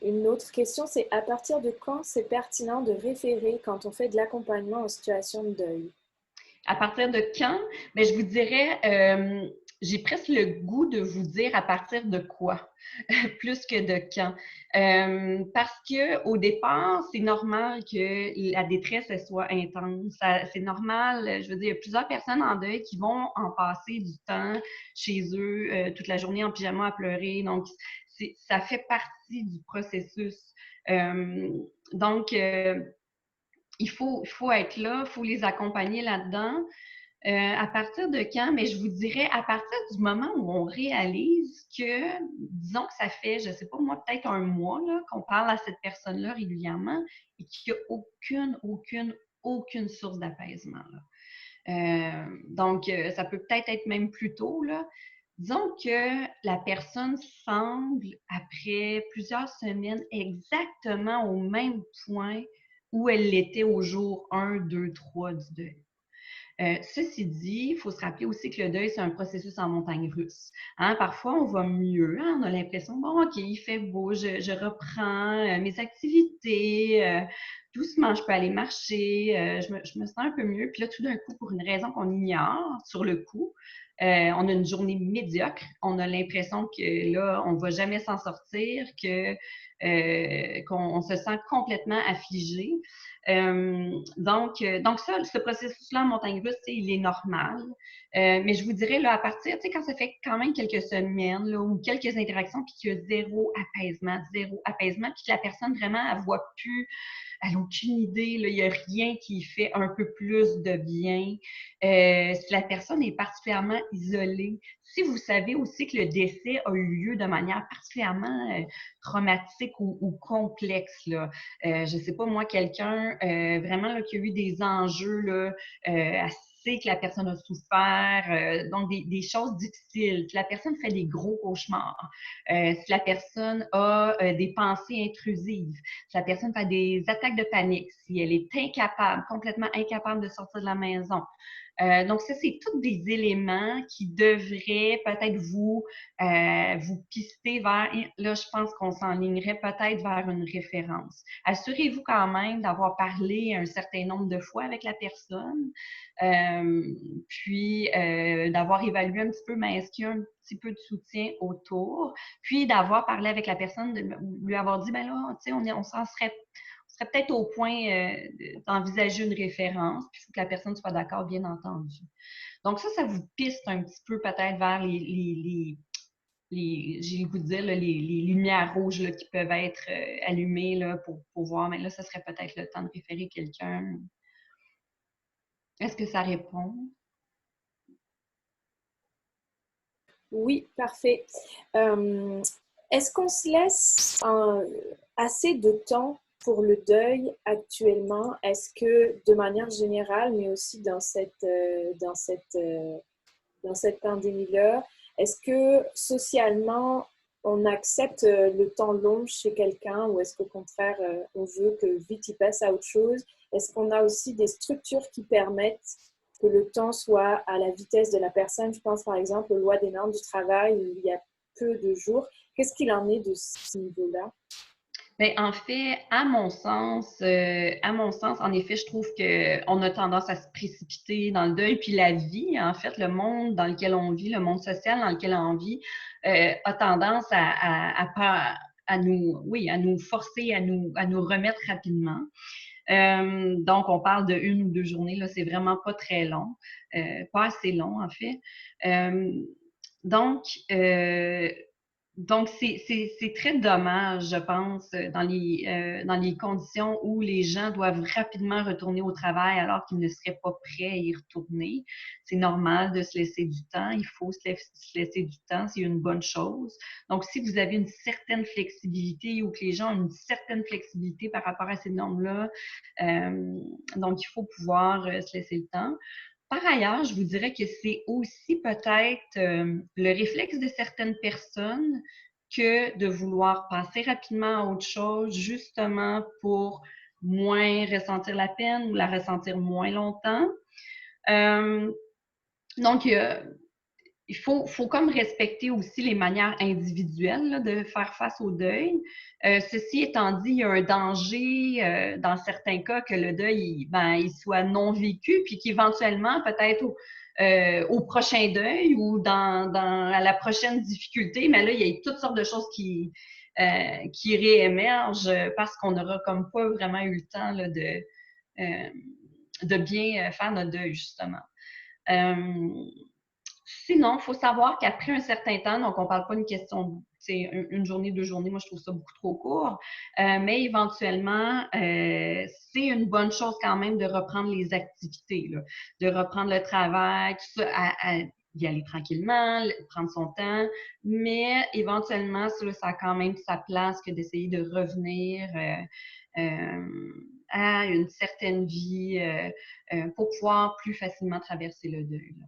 Une autre question, c'est à partir de quand c'est pertinent de référer quand on fait de l'accompagnement en situation de deuil? À partir de quand? Bien, je vous dirais, j'ai presque le goût de vous dire à partir de quoi, plus que de quand. Parce que au départ, c'est normal que la détresse elle soit intense. C'est normal, je veux dire, il y a plusieurs personnes en deuil qui vont en passer du temps chez eux, toute la journée en pyjama à pleurer. Donc, ça fait partie du processus. Euh, donc, il faut être là, il faut les accompagner là-dedans. À partir de quand? Mais je vous dirais à partir du moment où on réalise que, disons que ça fait, je ne sais pas moi, peut-être un mois là, qu'on parle à cette personne-là régulièrement et qu'il n'y a aucune source d'apaisement. Donc, ça peut peut-être être même plus tôt, là. Disons que la personne semble, après plusieurs semaines, exactement au même point où elle l'était au jour 1, 2, 3 du deuil. Ceci dit, il faut se rappeler aussi que le deuil, c'est un processus en montagne russe. Hein, parfois, on va mieux. Hein, on a l'impression, bon, OK, il fait beau, je reprends mes activités, doucement, je peux aller marcher, je me sens un peu mieux. Puis là, tout d'un coup, pour une raison qu'on ignore sur le coup, on a une journée médiocre. On a l'impression que là, on ne va jamais s'en sortir, qu'on se sent complètement affligé. Donc ça, ce processus-là en montagne russe, il est normal. Mais je vous dirais, là, à partir, tu sais, quand ça fait quand même quelques semaines là, ou quelques interactions, puis qu'il y a zéro apaisement, puis que la personne vraiment, elle voit plus, elle n'a aucune idée, là, il n'y a rien qui fait un peu plus de bien. Si la personne est particulièrement isolée, si vous savez aussi que le décès a eu lieu de manière particulièrement traumatique ou complexe, là, je ne sais pas, moi, quelqu'un vraiment là, qui a eu des enjeux là, sait que la personne a souffert, donc des choses difficiles, que la personne fait des gros cauchemars, si la personne a des pensées intrusives, si la personne fait des attaques de panique, si elle est complètement incapable de sortir de la maison. Donc, ça, c'est tous des éléments qui devraient peut-être vous pister vers, là, je pense qu'on s'enlignerait peut-être vers une référence. Assurez-vous quand même d'avoir parlé un certain nombre de fois avec la personne, puis d'avoir évalué un petit peu, mais est-ce qu'il y a un petit peu de soutien autour, puis d'avoir parlé avec la personne, de lui avoir dit, ben là, tu sais, on s'en serait peut-être au point d'envisager une référence, puis il faut que la personne soit d'accord, bien entendu. Donc ça vous piste un petit peu peut-être vers j'ai le goût de dire, là, les lumières rouges là, qui peuvent être allumées là, pour voir, mais là, ce serait peut-être le temps de référer quelqu'un. Est-ce que ça répond? Oui, parfait. Euh, Est-ce qu'on se laisse assez de temps pour le deuil actuellement? Est-ce que de manière générale, mais aussi dans cette pandémie-là, est-ce que socialement, on accepte le temps long chez quelqu'un ou est-ce qu'au contraire, on veut que vite il passe à autre chose? Est-ce qu'on a aussi des structures qui permettent que le temps soit à la vitesse de la personne? Je pense par exemple aux lois des normes du travail où il y a peu de jours. Qu'est-ce qu'il en est de ce niveau-là? Ben, en fait, à mon sens, en effet, je trouve qu'on a tendance à se précipiter dans le deuil. Puis la vie, en fait, le monde dans lequel on vit, le monde social dans lequel on vit, a tendance à nous, oui, à nous forcer, à nous remettre rapidement. Donc, on parle de 1 ou 2 journées, là, c'est vraiment pas très long, pas assez long, en fait. Euh, donc, euh, donc, c'est très dommage, je pense, dans les conditions où les gens doivent rapidement retourner au travail alors qu'ils ne seraient pas prêts à y retourner. C'est normal de se laisser du temps. Il faut se laisser du temps. C'est une bonne chose. Donc, si vous avez une certaine flexibilité ou que les gens ont une certaine flexibilité par rapport à ces normes-là, donc il faut pouvoir se laisser le temps. Par ailleurs, je vous dirais que c'est aussi peut-être le réflexe de certaines personnes que de vouloir passer rapidement à autre chose, justement pour moins ressentir la peine ou la ressentir moins longtemps. Euh, donc, faut comme respecter aussi les manières individuelles là, de faire face au deuil. Ceci étant dit, il y a un danger dans certains cas que le deuil il soit non vécu, puis qu'éventuellement, peut-être au prochain deuil ou à la prochaine difficulté, mais là, il y a toutes sortes de choses qui réémergent parce qu'on n'aura comme pas vraiment eu le temps là, euh, de bien faire notre deuil, justement. Euh, Sinon, il faut savoir qu'après un certain temps, donc on ne parle pas d'une question, c'est une journée, 2 journées, moi je trouve ça beaucoup trop court, mais éventuellement, c'est une bonne chose quand même de reprendre les activités, là, de reprendre le travail, tout ça, à y aller tranquillement, prendre son temps, mais éventuellement, ça a quand même sa place que d'essayer de revenir à une certaine vie pour pouvoir plus facilement traverser le deuil. Là.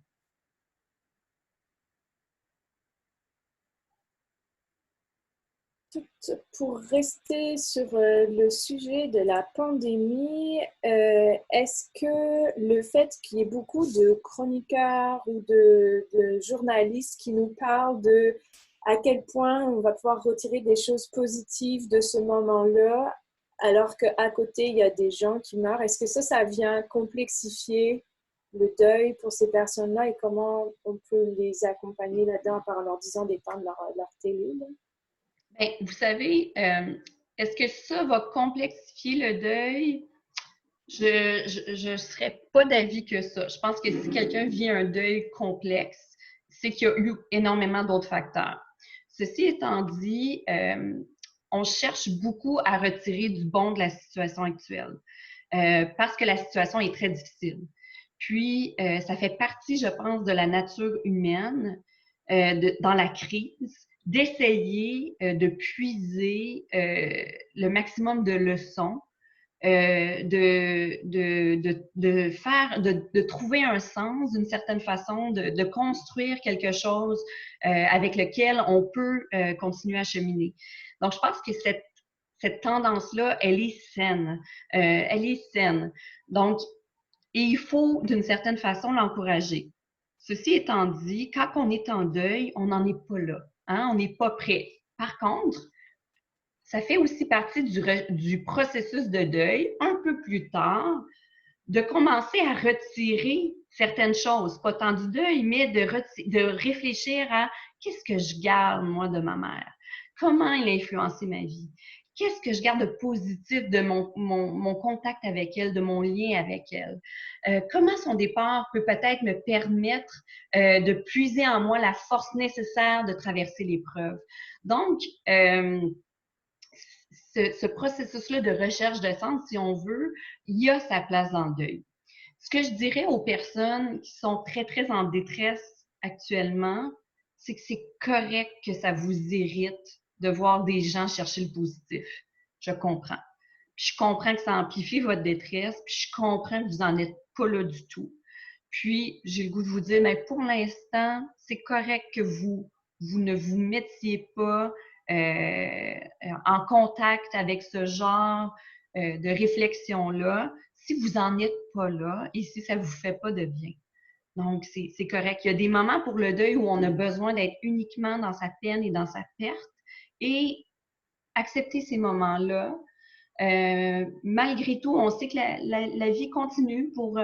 Pour rester sur le sujet de la pandémie, est-ce que le fait qu'il y ait beaucoup de chroniqueurs ou de journalistes qui nous parlent de à quel point on va pouvoir retirer des choses positives de ce moment-là, alors qu'à côté, il y a des gens qui meurent, est-ce que ça vient complexifier le deuil pour ces personnes-là et comment on peut les accompagner là-dedans par leur disant d'éteindre leur télé, là? Ben, vous savez, est-ce que ça va complexifier le deuil? Je serais pas d'avis que ça. Je pense que si quelqu'un vit un deuil complexe, c'est qu'il y a eu énormément d'autres facteurs. Ceci étant dit, on cherche beaucoup à retirer du bon de la situation actuelle parce que la situation est très difficile. Puis, ça fait partie, je pense, de la nature humaine dans la crise d'essayer de puiser le maximum de leçons de trouver un sens d'une certaine façon, de construire quelque chose avec lequel on peut continuer à cheminer. Donc, je pense que cette tendance-là, elle est saine. Elle est saine. Donc, et il faut, d'une certaine façon, l'encourager. Ceci étant dit, quand on est en deuil, on n'en est pas là. Hein? On n'est pas prêt. Par contre, ça fait aussi partie du processus de deuil, un peu plus tard, de commencer à retirer certaines choses, pas tant du deuil, mais de réfléchir à qu'est-ce que je garde, moi, de ma mère? Comment elle a influencé ma vie? Qu'est-ce que je garde de positif de mon contact avec elle, de mon lien avec elle? Comment son départ peut peut-être me permettre de puiser en moi la force nécessaire de traverser l'épreuve? Donc, ce processus-là de recherche de sens, si on veut, il y a sa place dans le deuil. Ce que je dirais aux personnes qui sont très, très en détresse actuellement, c'est que c'est correct que ça vous irrite de voir des gens chercher le positif. Je comprends. Puis je comprends que ça amplifie votre détresse, puis je comprends que vous n'en êtes pas là du tout. Puis, j'ai le goût de vous dire, mais pour l'instant, c'est correct que vous ne vous mettiez pas en contact avec ce genre de réflexion-là si vous n'en êtes pas là et si ça ne vous fait pas de bien. Donc, c'est correct. Il y a des moments pour le deuil où on a besoin d'être uniquement dans sa peine et dans sa perte et accepter ces moments-là. Malgré tout, on sait que la vie continue pour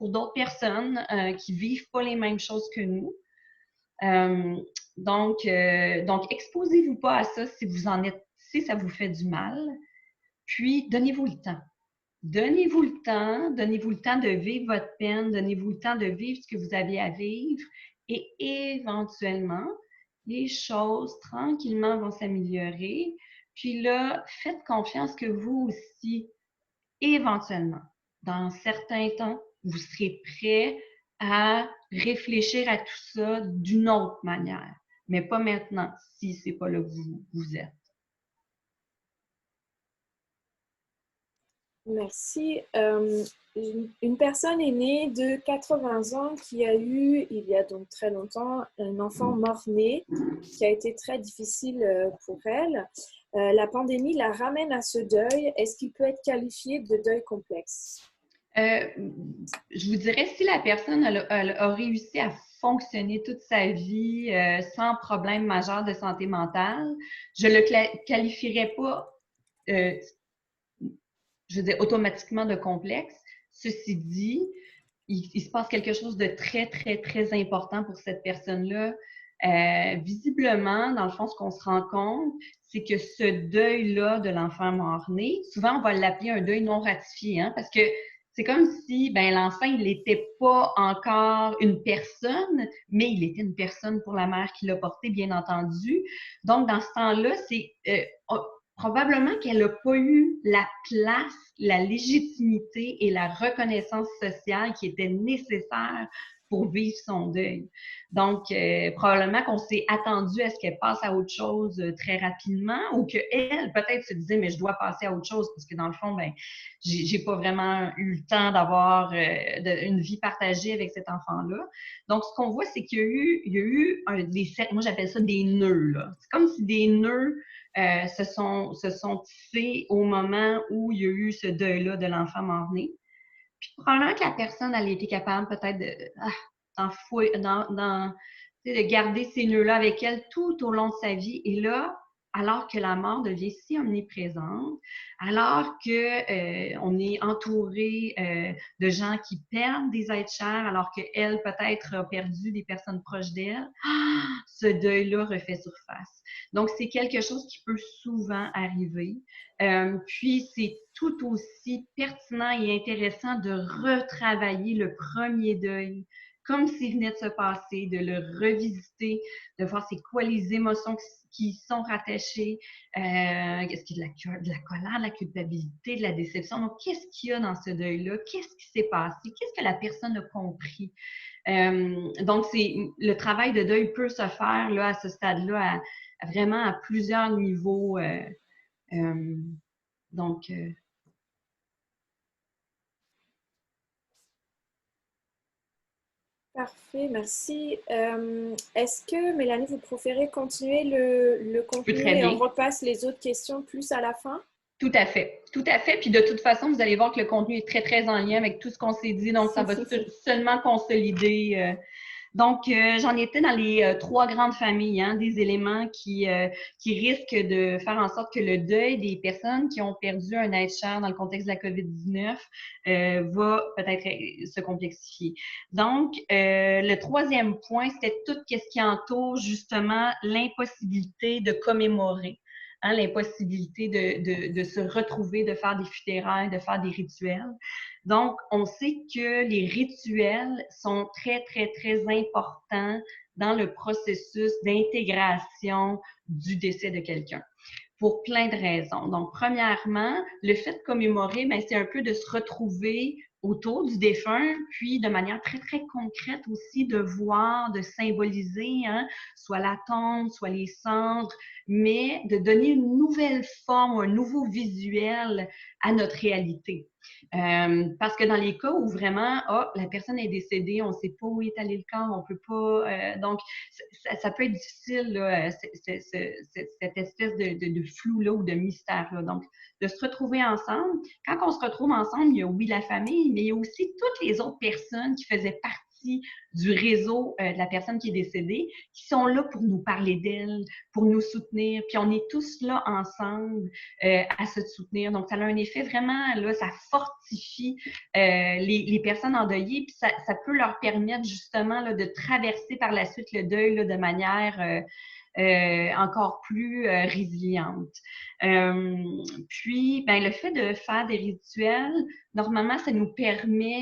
d'autres personnes qui vivent pas les mêmes choses que nous. Donc, exposez-vous pas à ça si vous en êtes, si ça vous fait du mal. Puis, donnez-vous le temps. Donnez-vous le temps de vivre votre peine, donnez-vous le temps de vivre ce que vous avez à vivre et éventuellement, les choses tranquillement vont s'améliorer. Puis là, faites confiance que vous aussi, éventuellement, dans certains temps, vous serez prêt à réfléchir à tout ça d'une autre manière, mais pas maintenant, si c'est pas là que vous êtes. Merci. Une personne est née de 80 ans qui a eu, il y a donc très longtemps, un enfant mort-né qui a été très difficile pour elle. La pandémie la ramène à ce deuil. Est-ce qu'il peut être qualifié de deuil complexe? Je vous dirais, si la personne elle a réussi à fonctionner toute sa vie sans problème majeur de santé mentale, je le qualifierais pas, je veux dire, automatiquement de complexe. Ceci dit, il se passe quelque chose de très, très, très important pour cette personne-là. Visiblement, dans le fond, ce qu'on se rend compte, c'est que ce deuil-là de l'enfant mort-né, souvent on va l'appeler un deuil non ratifié, hein, parce que c'est comme si ben, l'enfant, il n'était pas encore une personne, mais il était une personne pour la mère qui l'a porté, bien entendu. Donc, dans ce temps-là, c'est probablement qu'elle n'a pas eu la place, la légitimité et la reconnaissance sociale qui étaient nécessaires pour vivre son deuil. Donc, probablement qu'on s'est attendu à ce qu'elle passe à autre chose très rapidement ou qu'elle, peut-être, se disait, mais je dois passer à autre chose parce que dans le fond, ben, j'ai pas vraiment eu le temps d'avoir une vie partagée avec cet enfant-là. Donc, ce qu'on voit, c'est qu'il y a eu moi j'appelle ça des nœuds, là. C'est comme si des nœuds se sont tissés au moment où il y a eu ce deuil-là de l'enfant mort-né. Puis probablement que la personne, elle a été capable peut-être de garder ces nœuds-là avec elle tout au long de sa vie. Et là, alors que la mort devient si omniprésente, alors que on est entouré de gens qui perdent des êtres chers, alors qu'elle peut-être a perdu des personnes proches d'elle, ce deuil-là refait surface. Donc, c'est quelque chose qui peut souvent arriver. Puis, c'est tout aussi pertinent et intéressant de retravailler le premier deuil comme s'il venait de se passer, de le revisiter, de voir c'est quoi les émotions qui sont rattachées, est-ce qu'il y a de la colère, de la culpabilité, de la déception. Donc, qu'est-ce qu'il y a dans ce deuil-là? Qu'est-ce qui s'est passé? Qu'est-ce que la personne a compris? Donc, le travail de deuil peut se faire là, à ce stade-là, vraiment à plusieurs niveaux. Donc, Parfait, merci. Est-ce que, Mélanie, vous préférez continuer le je peux contenu très et on bien. repasse les autres questions plus à la fin? Tout à fait. Tout à fait. Puis de toute façon, vous allez voir que le contenu est très, très en lien avec tout ce qu'on s'est dit. Donc, ça va seulement consolider. Donc, j'en étais dans les trois grandes familles, hein, des éléments qui risquent de faire en sorte que le deuil des personnes qui ont perdu un être cher dans le contexte de la COVID-19 va peut-être se complexifier. Donc, le troisième point, c'était tout ce qui entoure justement l'impossibilité de commémorer. Hein, l'impossibilité de se retrouver, de faire des funérailles, de faire des rituels. Donc, on sait que les rituels sont très, très, très importants dans le processus d'intégration du décès de quelqu'un pour plein de raisons. Donc, premièrement, le fait de commémorer, ben, c'est un peu de se retrouver autour du défunt, puis de manière très, très concrète aussi de voir, de symboliser, hein, soit la tombe, soit les cendres, mais de donner une nouvelle forme, un nouveau visuel à notre réalité. Parce que dans les cas où vraiment, la personne est décédée, on ne sait pas où est allé le corps, on peut pas, donc ça peut être difficile, là, cette espèce de flou-là ou de mystère-là. Donc, de se retrouver ensemble. Quand on se retrouve ensemble, il y a oui la famille, mais il y a aussi toutes les autres personnes qui faisaient partie du réseau de la personne qui est décédée, qui sont là pour nous parler d'elle, pour nous soutenir. Puis on est tous là ensemble à se soutenir. Donc, ça a un effet vraiment, là, ça fortifie les personnes endeuillées, puis ça peut leur permettre justement là, de traverser par la suite le deuil là, de manière encore plus résiliente. Puis, ben, le fait de faire des rituels, normalement, ça nous permet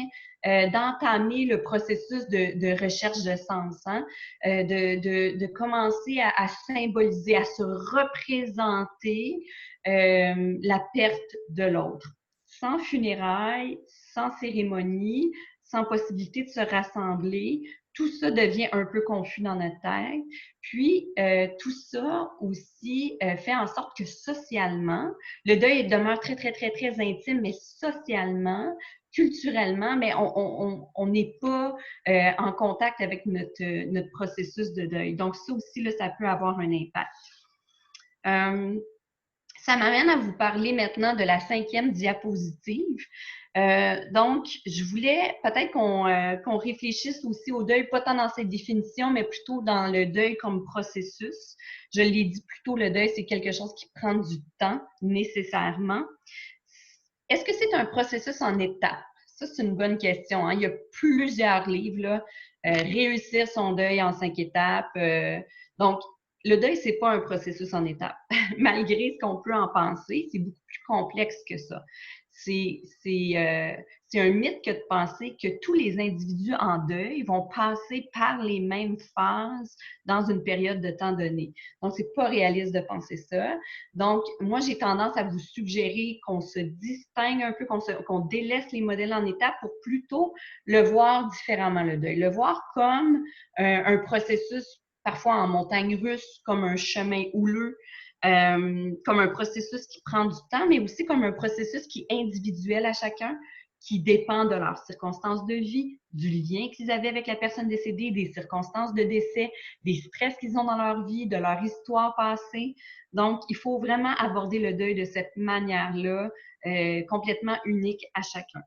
d'entamer le processus de recherche de sens, hein? De commencer à symboliser, à se représenter la perte de l'autre. Sans funérailles, sans cérémonie, sans possibilité de se rassembler, tout ça devient un peu confus dans notre tête. Puis, tout ça aussi fait en sorte que socialement, le deuil demeure très, très, très, très intime, mais socialement, culturellement, mais on n'est pas en contact avec notre processus de deuil. Donc, ça aussi, là, ça peut avoir un impact. Ça m'amène à vous parler maintenant de la 5e diapositive. Donc, je voulais peut-être qu'on réfléchisse aussi au deuil, pas tant dans cette définition, mais plutôt dans le deuil comme processus. Je l'ai dit plus tôt, le deuil, c'est quelque chose qui prend du temps, nécessairement. Est-ce que c'est un processus en étapes? Ça, c'est une bonne question, hein. Il y a plusieurs livres, là, Réussir son deuil en 5 étapes. Donc, le deuil, c'est pas un processus en étapes. Malgré ce qu'on peut en penser, c'est beaucoup plus complexe que ça. C'est un mythe que de penser que tous les individus en deuil vont passer par les mêmes phases dans une période de temps donnée. Donc, c'est pas réaliste de penser ça. Donc, moi, j'ai tendance à vous suggérer qu'on se distingue un peu, qu'on délaisse les modèles en étapes pour plutôt le voir différemment, le deuil. Le voir comme un processus parfois en montagne russe, comme un chemin houleux, comme un processus qui prend du temps, mais aussi comme un processus qui est individuel à chacun, qui dépend de leurs circonstances de vie, du lien qu'ils avaient avec la personne décédée, des circonstances de décès, des stress qu'ils ont dans leur vie, de leur histoire passée. Donc, il faut vraiment aborder le deuil de cette manière-là, complètement unique à chacun.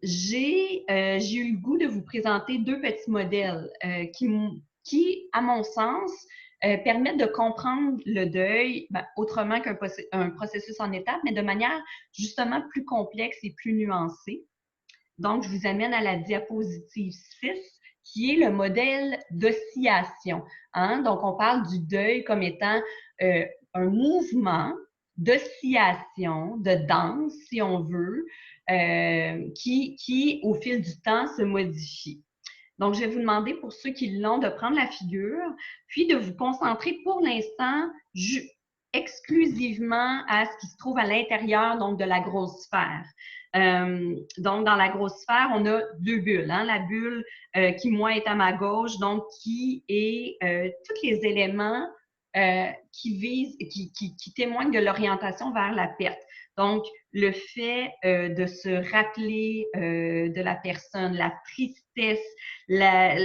J'ai eu le goût de vous présenter 2 petits modèles qui, à mon sens, permettent de comprendre le deuil autrement qu'un processus en étapes, mais de manière justement plus complexe et plus nuancée. Donc, je vous amène à la diapositive 6, qui est le modèle d'oscillation, hein? Donc, on parle du deuil comme étant un mouvement d'oscillation, de danse, si on veut, qui, au fil du temps, se modifie. Donc, je vais vous demander, pour ceux qui l'ont, de prendre la figure, puis de vous concentrer pour l'instant exclusivement à ce qui se trouve à l'intérieur donc de la grosse sphère. Donc, dans la grosse sphère, on a 2 bulles. Hein? La bulle qui, moi, est à ma gauche, donc qui est tous les éléments qui visent, qui témoignent de l'orientation vers la perte. Donc, le fait de se rappeler de la personne, la tristesse,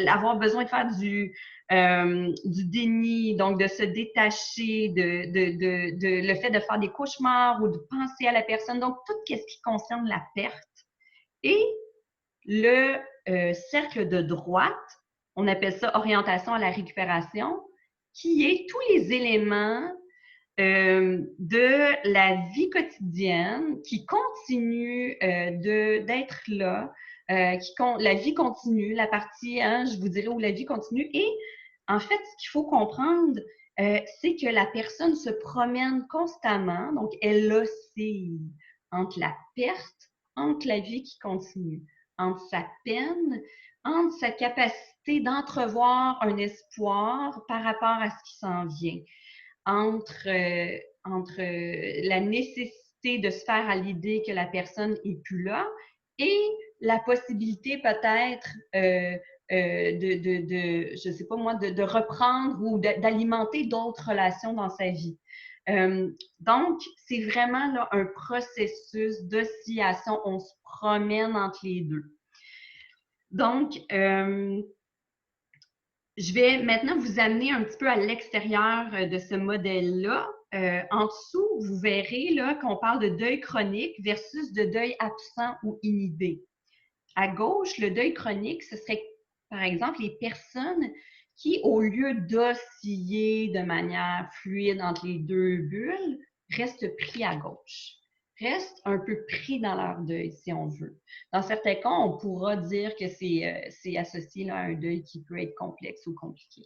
avoir besoin de faire du déni, donc de se détacher, le fait de faire des cauchemars ou de penser à la personne, donc tout ce qui concerne la perte. Et le cercle de droite, on appelle ça orientation à la récupération, qui est tous les éléments de la vie quotidienne qui continue d'être là, la vie continue, la partie, hein, je vous dirais, où la vie continue. Et en fait, ce qu'il faut comprendre, c'est que la personne se promène constamment, donc elle oscille entre la perte, entre la vie qui continue, entre sa peine, entre sa capacité d'entrevoir un espoir par rapport à ce qui s'en vient. Entre la nécessité complexité de se faire à l'idée que la personne est plus là et la possibilité peut-être je sais pas moi, de reprendre ou d'alimenter d'autres relations dans sa vie. Donc, c'est vraiment là, un processus d'oscillation. On se promène entre les deux. Donc, je vais maintenant vous amener un petit peu à l'extérieur de ce modèle-là. En dessous, vous verrez là qu'on parle de deuil chronique versus de deuil absent ou inhibé. À gauche, le deuil chronique, ce serait, par exemple, les personnes qui, au lieu d'osciller de manière fluide entre les deux bulles, restent pris à gauche, restent un peu pris dans leur deuil, si on veut. Dans certains cas, on pourra dire que c'est associé là, à un deuil qui peut être complexe ou compliqué.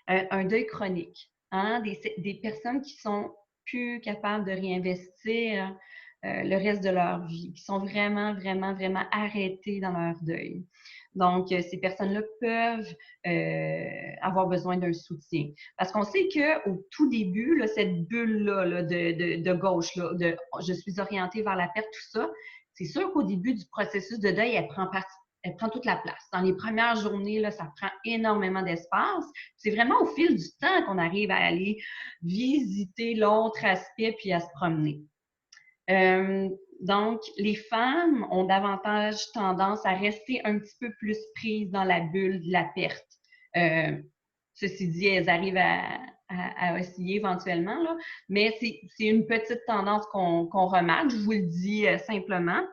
Un deuil chronique, hein? Des personnes qui sont plus capables de réinvestir le reste de leur vie, qui sont vraiment, vraiment, vraiment arrêtées dans leur deuil. Donc, ces personnes-là peuvent avoir besoin d'un soutien. Parce qu'on sait qu'au tout début, là, cette bulle-là là, de gauche, là, de je suis orientée vers la perte, tout ça, c'est sûr qu'au début du processus de deuil, elle prend toute la place. Dans les premières journées, là, ça prend énormément d'espace. C'est vraiment au fil du temps qu'on arrive à aller visiter l'autre aspect puis à se promener. Donc, les femmes ont davantage tendance à rester un petit peu plus prises dans la bulle de la perte. Ceci dit, elles arrivent à osciller éventuellement, là, mais c'est une petite tendance qu'on remarque, je vous le dis simplement.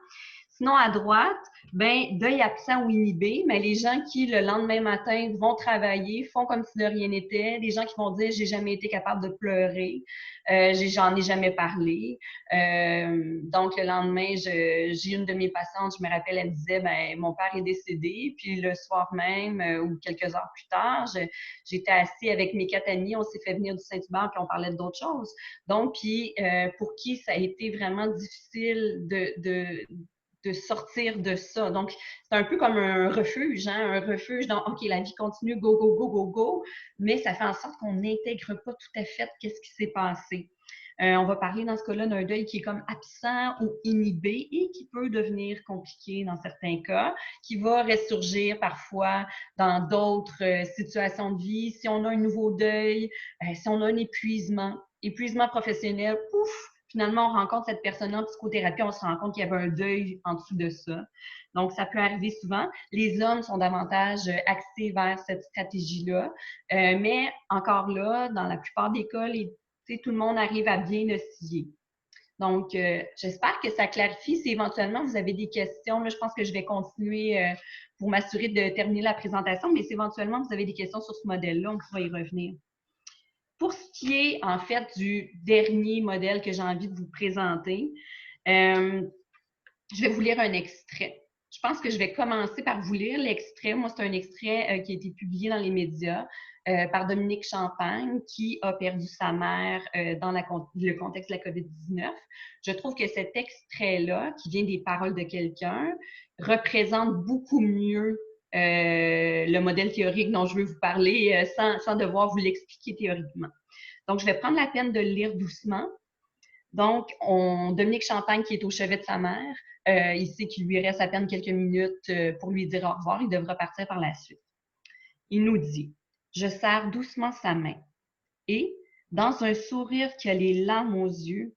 Sinon, à droite, ben, deuil absent ou inhibé, mais les gens qui, le lendemain matin, vont travailler, font comme si de rien n'était, des gens qui vont dire « j'ai jamais été capable de pleurer, j'en ai jamais parlé ». Donc, le lendemain, j'ai une de mes patientes, je me rappelle, elle me disait « ben, mon père est décédé », puis le soir même, ou quelques heures plus tard, j'étais assise avec mes 4 amis, on s'est fait venir du Saint-Hubert, puis on parlait d'autres choses. Donc, puis, pour qui ça a été vraiment difficile de sortir de ça. Donc, c'est un peu comme un refuge, hein? Un refuge dans, OK, la vie continue, go, go, go, go, go, mais ça fait en sorte qu'on n'intègre pas tout à fait qu'est-ce qui s'est passé. On va parler dans ce cas-là d'un deuil qui est comme absent ou inhibé et qui peut devenir compliqué dans certains cas, qui va ressurgir parfois dans d'autres situations de vie. Si on a un nouveau deuil, si on a un épuisement professionnel, pouf, finalement, on rencontre cette personne-là en psychothérapie, on se rend compte qu'il y avait un deuil en dessous de ça. Donc, ça peut arriver souvent. Les hommes sont davantage axés vers cette stratégie-là. Mais encore là, dans la plupart des cas, tout le monde arrive à bien osciller. Donc, j'espère que ça clarifie. Si éventuellement vous avez des questions, là, je pense que je vais continuer pour m'assurer de terminer la présentation, mais si éventuellement vous avez des questions sur ce modèle-là, on pourra y revenir. Pour ce qui est, en fait, du dernier modèle que j'ai envie de vous présenter, je vais vous lire un extrait. Je pense que je vais commencer par vous lire l'extrait. Moi, c'est un extrait qui a été publié dans les médias par Dominique Champagne, qui a perdu sa mère dans le contexte de la COVID-19. Je trouve que cet extrait-là, qui vient des paroles de quelqu'un, représente beaucoup mieux le modèle théorique dont je veux vous parler sans devoir vous l'expliquer théoriquement. Donc, je vais prendre la peine de le lire doucement. Donc, Dominique Champagne, qui est au chevet de sa mère, il sait qu'il lui reste à peine quelques minutes pour lui dire au revoir. Il devra partir par la suite. Il nous dit « Je serre doucement sa main et, dans un sourire qui a les larmes aux yeux,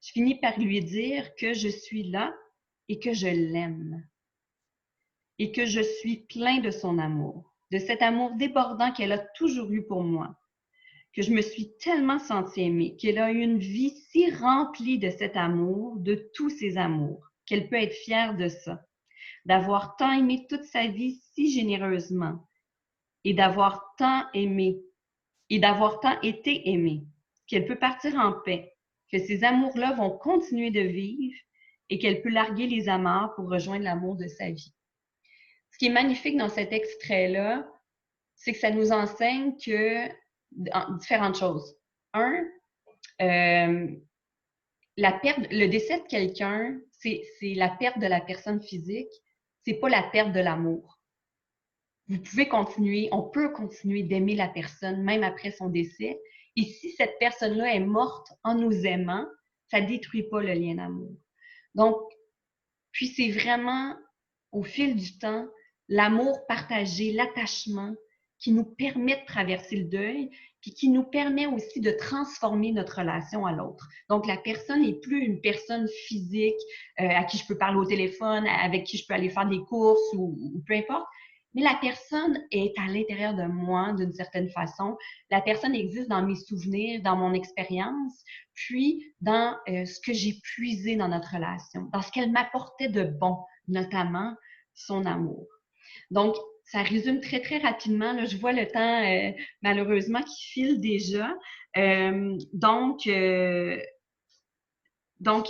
je finis par lui dire que je suis là et que je l'aime. Et que je suis plein de son amour, de cet amour débordant qu'elle a toujours eu pour moi, que je me suis tellement sentie aimée, qu'elle a eu une vie si remplie de cet amour, de tous ses amours, qu'elle peut être fière de ça, d'avoir tant aimé toute sa vie si généreusement, et d'avoir tant aimé, et d'avoir tant été aimée, qu'elle peut partir en paix, que ces amours-là vont continuer de vivre et qu'elle peut larguer les amarres pour rejoindre l'amour de sa vie. » Ce qui est magnifique dans cet extrait-là, c'est que ça nous enseigne que différentes choses. Un, le décès de quelqu'un, c'est la perte de la personne physique, c'est pas la perte de l'amour. Vous pouvez continuer, on peut continuer d'aimer la personne même après son décès. Et si cette personne-là est morte en nous aimant, ça détruit pas le lien d'amour. Donc, puis c'est vraiment, au fil du temps, l'amour partagé, l'attachement qui nous permet de traverser le deuil, puis qui nous permet aussi de transformer notre relation à l'autre. Donc, la personne n'est plus une personne physique à qui je peux parler au téléphone, avec qui je peux aller faire des courses ou peu importe, mais la personne est à l'intérieur de moi d'une certaine façon. La personne existe dans mes souvenirs, dans mon expérience, puis dans ce que j'ai puisé dans notre relation, dans ce qu'elle m'apportait de bon, notamment son amour. Donc, ça résume très, très rapidement. Là, je vois le temps, malheureusement, qui file déjà. Donc,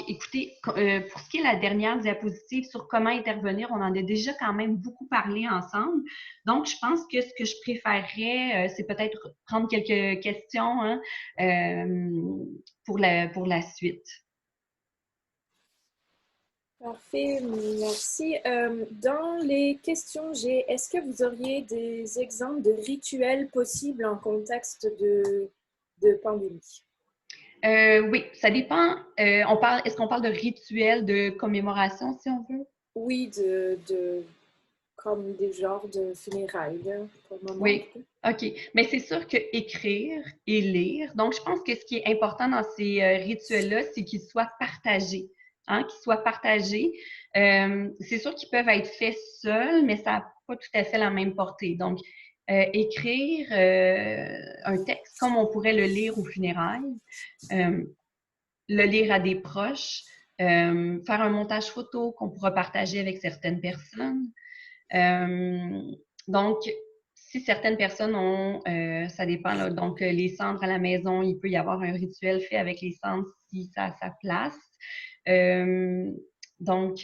écoutez, pour ce qui est la dernière diapositive sur comment intervenir, on en a déjà quand même beaucoup parlé ensemble. Donc, je pense que ce que je préférerais, c'est peut-être prendre quelques questions hein, pour la suite. Parfait, merci. Dans les questions, est-ce que vous auriez des exemples de rituels possibles en contexte de pandémie? Oui, ça dépend. Est-ce qu'on parle de rituels de commémoration, si on veut? Oui, comme des genres de funérailles, là, pour le moment. Oui, OK. Mais c'est sûr que écrire et lire. Donc, je pense que ce qui est important dans ces rituels-là, c'est qu'ils soient partagés. Hein, qu'ils soient partagés. C'est sûr qu'ils peuvent être faits seuls, mais ça n'a pas tout à fait la même portée. Donc, écrire un texte comme on pourrait le lire aux funérailles, le lire à des proches, faire un montage photo qu'on pourra partager avec certaines personnes. Donc, si certaines personnes ont, ça dépend, là, donc les cendres à la maison, il peut y avoir un rituel fait avec les cendres si ça a sa place. Donc,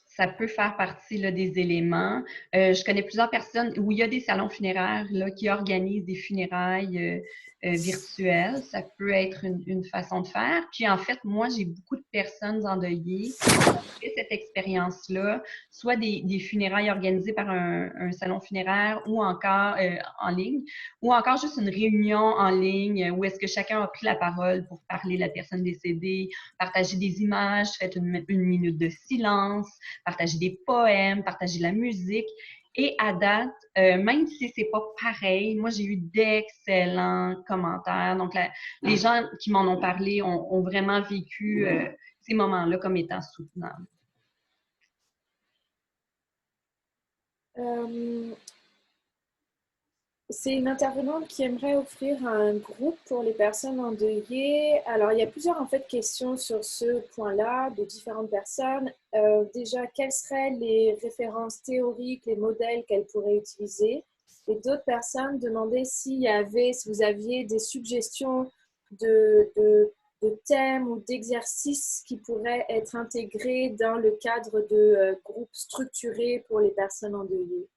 ça peut faire partie là, des éléments. Je connais plusieurs personnes où il y a des salons funéraires là, qui organisent des funérailles virtuelles. Ça peut être une façon de faire. Puis en fait, moi, j'ai beaucoup de personnes endeuillées qui ont fait cette expérience-là, soit des funérailles organisées par un salon funéraire ou encore en ligne, ou encore juste une réunion en ligne où est-ce que chacun a pris la parole pour parler de la personne décédée, partager des images, fait une minute de silence, partager des poèmes, partager de la musique. Et à date, même si c'est pas pareil, moi j'ai eu d'excellents commentaires. Donc les gens qui m'en ont parlé ont vraiment vécu ces moments-là comme étant soutenables. C'est une intervenante qui aimerait offrir un groupe pour les personnes endeuillées. Alors, il y a plusieurs en fait questions sur ce point-là de différentes personnes. Déjà, quelles seraient les références théoriques, les modèles qu'elle pourrait utiliser? Et d'autres personnes demandaient si vous aviez des suggestions de thèmes ou d'exercices qui pourraient être intégrés dans le cadre de groupes structurés pour les personnes endeuillées.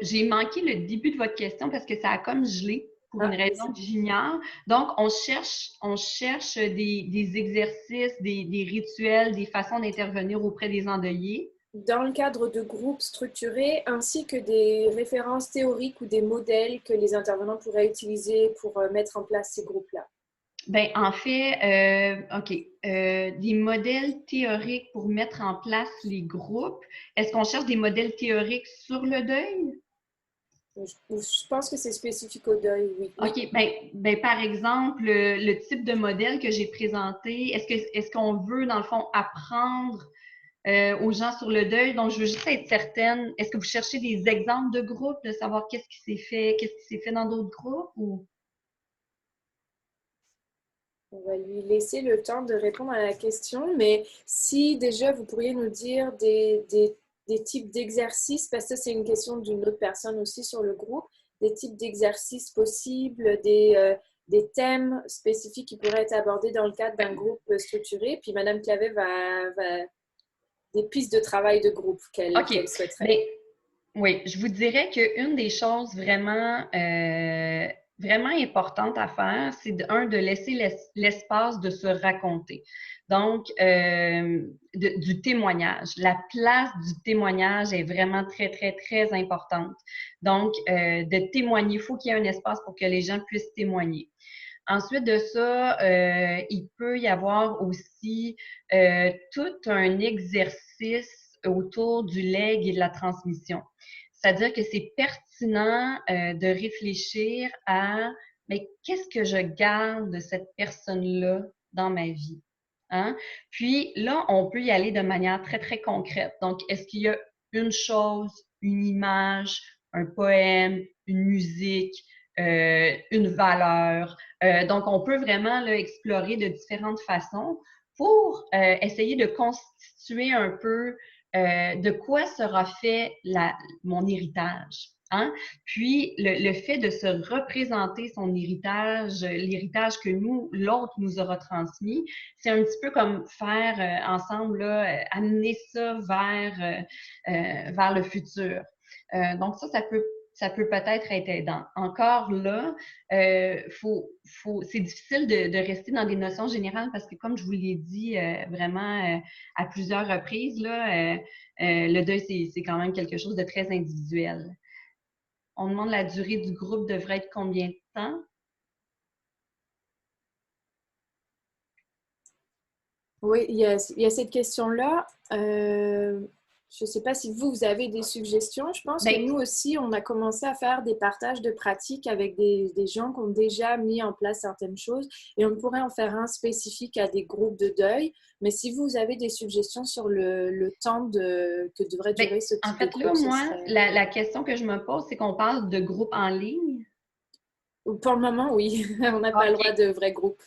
J'ai manqué le début de votre question parce que ça a comme gelé pour une raison que j'ignore. Donc, on cherche des exercices, des rituels, des façons d'intervenir auprès des endeuillés. Dans le cadre de groupes structurés, ainsi que des références théoriques ou des modèles que les intervenants pourraient utiliser pour mettre en place ces groupes-là. Ben, en fait, OK. Des modèles théoriques pour mettre en place les groupes. Est-ce qu'on cherche des modèles théoriques sur le deuil? Je pense que c'est spécifique au deuil, oui. OK. Ben, par exemple, le type de modèle que j'ai présenté, est-ce qu'on veut, dans le fond, apprendre aux gens sur le deuil? Donc, je veux juste être certaine. Est-ce que vous cherchez des exemples de groupes, de savoir qu'est-ce qui s'est fait dans d'autres groupes ou? On va lui laisser le temps de répondre à la question, mais si déjà vous pourriez nous dire des types d'exercices, parce que c'est une question d'une autre personne aussi sur le groupe, des types d'exercices possibles, des thèmes spécifiques qui pourraient être abordés dans le cadre d'un groupe structuré. Puis Madame Clavet va des pistes de travail de groupe qu'elle souhaiterait. Mais, oui, je vous dirais qu'une des choses vraiment vraiment importante à faire, c'est de laisser l'espace de se raconter. Donc, du témoignage. La place du témoignage est vraiment très, très, très importante. Donc, de témoigner, il faut qu'il y ait un espace pour que les gens puissent témoigner. Ensuite de ça, il peut y avoir aussi tout un exercice autour du legs et de la transmission. C'est-à-dire que c'est pertinent de réfléchir à mais qu'est-ce que je garde de cette personne-là dans ma vie? Hein? Puis là, on peut y aller de manière très, très concrète. Donc, est-ce qu'il y a une chose, une image, un poème, une musique, une valeur? Donc, on peut vraiment là, explorer de différentes façons pour essayer de constituer un peu de quoi sera fait mon héritage. Hein? Puis, le fait de se représenter son héritage, l'héritage que l'autre nous aura transmis, c'est un petit peu comme faire ensemble, là, amener ça vers le futur. Donc, ça peut peut-être être aidant. Encore là, c'est difficile de rester dans des notions générales parce que, comme je vous l'ai dit vraiment à plusieurs reprises, là, le deuil, c'est quand même quelque chose de très individuel. On demande la durée du groupe devrait être combien de temps? Oui, il y a cette question-là. Je ne sais pas si vous avez des suggestions. Je pense que Ben, nous aussi, on a commencé à faire des partages de pratiques avec des gens qui ont déjà mis en place certaines choses et on pourrait en faire un spécifique à des groupes de deuil. Mais si vous avez des suggestions sur le temps que devrait ben, durer ce en type de fait, là, groupe, ce moi, serait… la question que je me pose, c'est qu'on parle de groupe en ligne. Pour le moment, oui. On n'a pas le droit OK. de vrais groupes.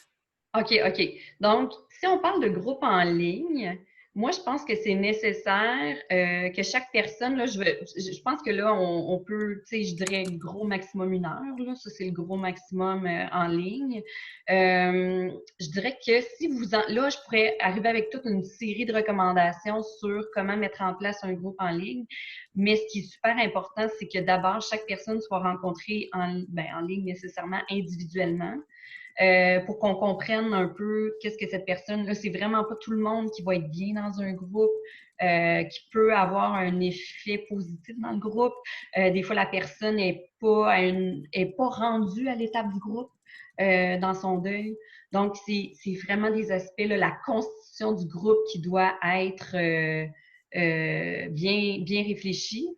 OK, OK. Donc, si on parle de groupe en ligne, moi, je pense que c'est nécessaire que chaque personne, là, je pense que là, on peut, tu sais, je dirais gros maximum 1 heure, là, ça, c'est le gros maximum en ligne. Je dirais que si là, je pourrais arriver avec toute une série de recommandations sur comment mettre en place un groupe en ligne, mais ce qui est super important, c'est que d'abord, chaque personne soit rencontrée en ligne nécessairement individuellement pour qu'on comprenne un peu qu'est-ce que cette personne-là, c'est vraiment pas tout le monde qui va être bien dans un groupe, qui peut avoir un effet positif dans le groupe. Des fois, la personne est pas rendue à l'étape du groupe dans son deuil. Donc, c'est vraiment des aspects, là, la constitution du groupe qui doit être bien réfléchie.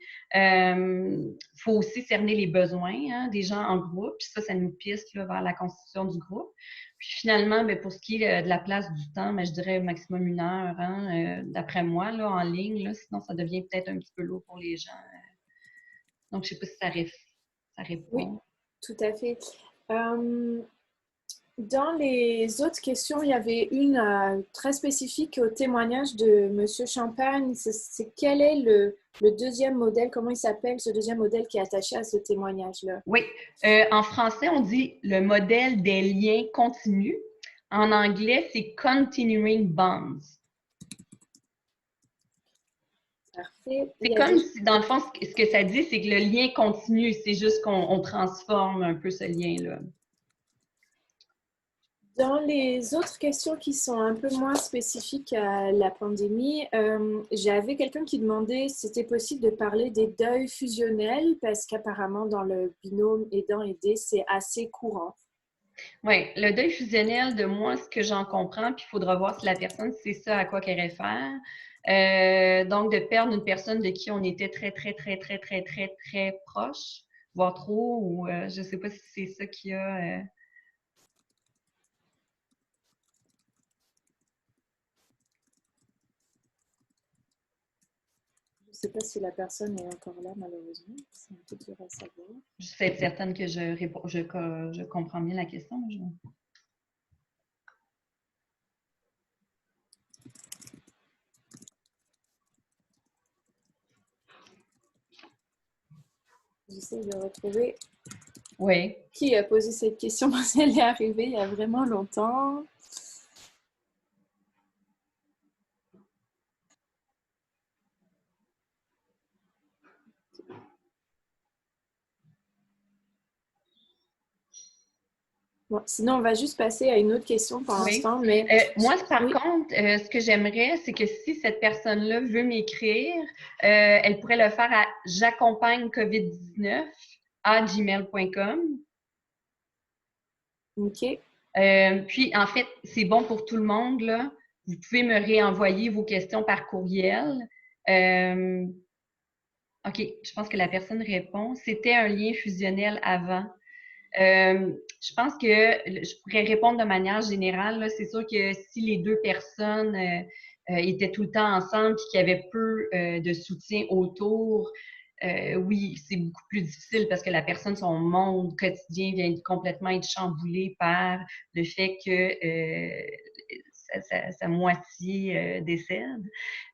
Faut aussi cerner les besoins hein, des gens en groupe. Puis ça nous piste là, vers la constitution du groupe. Puis finalement, bien, pour ce qui est de la place du temps, bien, je dirais au maximum 1 heure, hein, d'après moi, là, en ligne. Là, sinon, ça devient peut-être un petit peu lourd pour les gens. Donc, je ne sais pas si ça Oui, répond. tout à fait. Dans les autres questions, il y avait une très spécifique au témoignage de Monsieur Champagne. C'est quel est le deuxième modèle, comment il s'appelle ce deuxième modèle qui est attaché à ce témoignage-là? Oui, en français, on dit le modèle des liens continus. En anglais, c'est continuing bonds. Parfait. Il C'est y a comme des… si, dans le fond, ce que ça dit, c'est que le lien continue. C'est juste qu'on transforme un peu ce lien-là. Dans les autres questions qui sont un peu moins spécifiques à la pandémie, j'avais quelqu'un qui demandait si c'était possible de parler des deuils fusionnels parce qu'apparemment dans le binôme aidant-aidé, c'est assez courant. Oui, le deuil fusionnel, de moi, ce que j'en comprends, puis il faudra voir si la personne, c'est ça à quoi qu'elle réfère. Donc, de perdre une personne de qui on était très, très, très, très, très, très, très proche, voire trop, ou je ne sais pas si c'est ça qu'il y a. Je ne sais pas si la personne est encore là, malheureusement. C'est un peu dur à savoir. Je suis certaine que je comprends bien la question. J'essaie de retrouver Oui. qui a posé cette question parce qu'elle est arrivée il y a vraiment longtemps. Bon, sinon, on va juste passer à une autre question pour Oui. l'instant, mais Moi, par oui, contre, ce que j'aimerais, c'est que si cette personne-là veut m'écrire, elle pourrait le faire à j'accompagne COVID-19 @gmail.com. ok, Puis, en fait, c'est bon pour tout le monde, là. Vous pouvez me réenvoyer vos questions par courriel. Euh, OK, je pense que la personne répond. C'était un lien fusionnel avant. Je pense que je pourrais répondre de manière générale. Là. C'est sûr que si les deux personnes étaient tout le temps ensemble et qu'il y avait peu de soutien autour, oui, c'est beaucoup plus difficile parce que la personne, son monde quotidien vient complètement être chamboulé par le fait que sa moitié décède.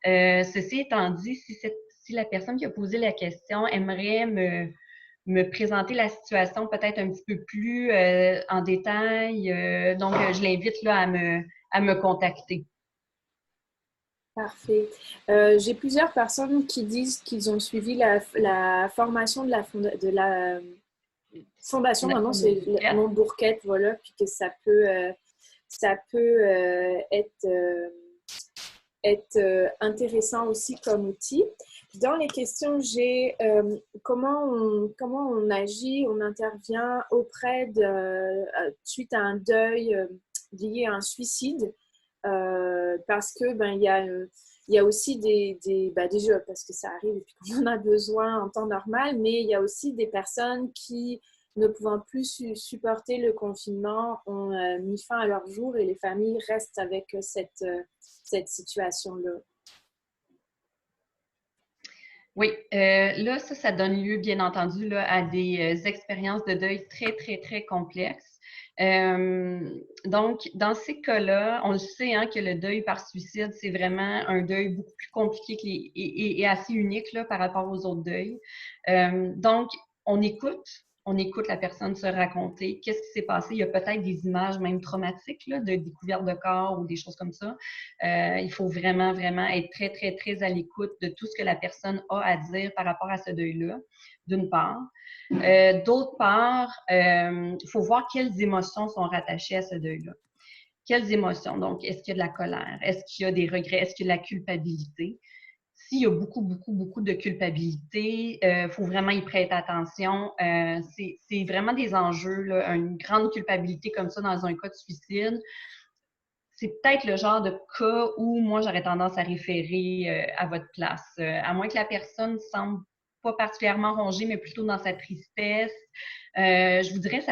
Ceci étant dit, si la personne qui a posé la question aimerait me présenter la situation peut-être un petit peu plus en détail. Donc, je l'invite là à me contacter. parfait. J'ai plusieurs personnes qui disent qu'ils ont suivi la formation de la fondation, maintenant Fondation c'est Montbourquette. Montbourquette, voilà, puis que ça peut être intéressant aussi comme outil. Dans les questions, j'ai comment on agit, on intervient auprès suite à un deuil lié à un suicide, parce que il y a aussi déjà parce que ça arrive et puis qu'on en a besoin en temps normal, mais il y a aussi des personnes qui ne pouvant plus supporter le confinement ont mis fin à leur jour et les familles restent avec cette situation-là. Oui, là, ça donne lieu, bien entendu, là, à des expériences de deuil très, très, très complexes. Donc, dans ces cas-là, on le sait hein, que le deuil par suicide, c'est vraiment un deuil beaucoup plus compliqué et assez unique là, par rapport aux autres deuils. Donc, on écoute, on écoute la personne se raconter qu'est-ce qui s'est passé. Il y a peut-être des images même traumatiques là, de découverte de corps ou des choses comme ça. Il faut vraiment, vraiment être très, très, très à l'écoute de tout ce que la personne a à dire par rapport à ce deuil-là, d'une part. D'autre part, il faut voir quelles émotions sont rattachées à ce deuil-là. Quelles émotions? Donc, est-ce qu'il y a de la colère? Est-ce qu'il y a des regrets? Est-ce qu'il y a de la culpabilité? S'il y a beaucoup, beaucoup, beaucoup de culpabilité, faut vraiment y prêter attention. C'est vraiment des enjeux, là, une grande culpabilité comme ça dans un cas de suicide. C'est peut-être le genre de cas où moi, j'aurais tendance à référer à votre place. À moins que la personne semble pas particulièrement rongée, mais plutôt dans sa tristesse. Je vous dirais,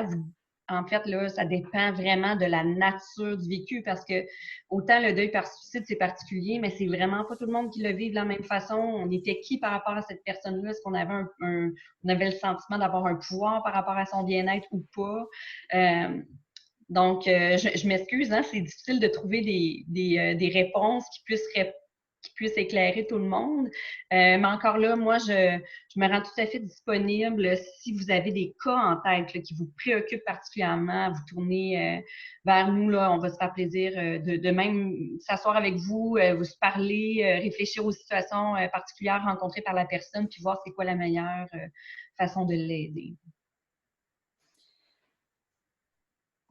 en fait, là, ça dépend vraiment de la nature du vécu parce que autant le deuil par suicide, c'est particulier, mais c'est vraiment pas tout le monde qui le vit de la même façon. On était qui par rapport à cette personne-là? Est-ce qu'on avait on avait le sentiment d'avoir un pouvoir par rapport à son bien-être ou pas? Donc, je m'excuse, hein, c'est difficile de trouver des réponses qui puissent éclairer tout le monde. Mais encore là, moi, je me rends tout à fait disponible si vous avez des cas en tête là, qui vous préoccupent particulièrement, vous tournez vers nous, là, on va se faire plaisir de même s'asseoir avec vous, vous parler, réfléchir aux situations particulières rencontrées par la personne, puis voir c'est quoi la meilleure façon de l'aider.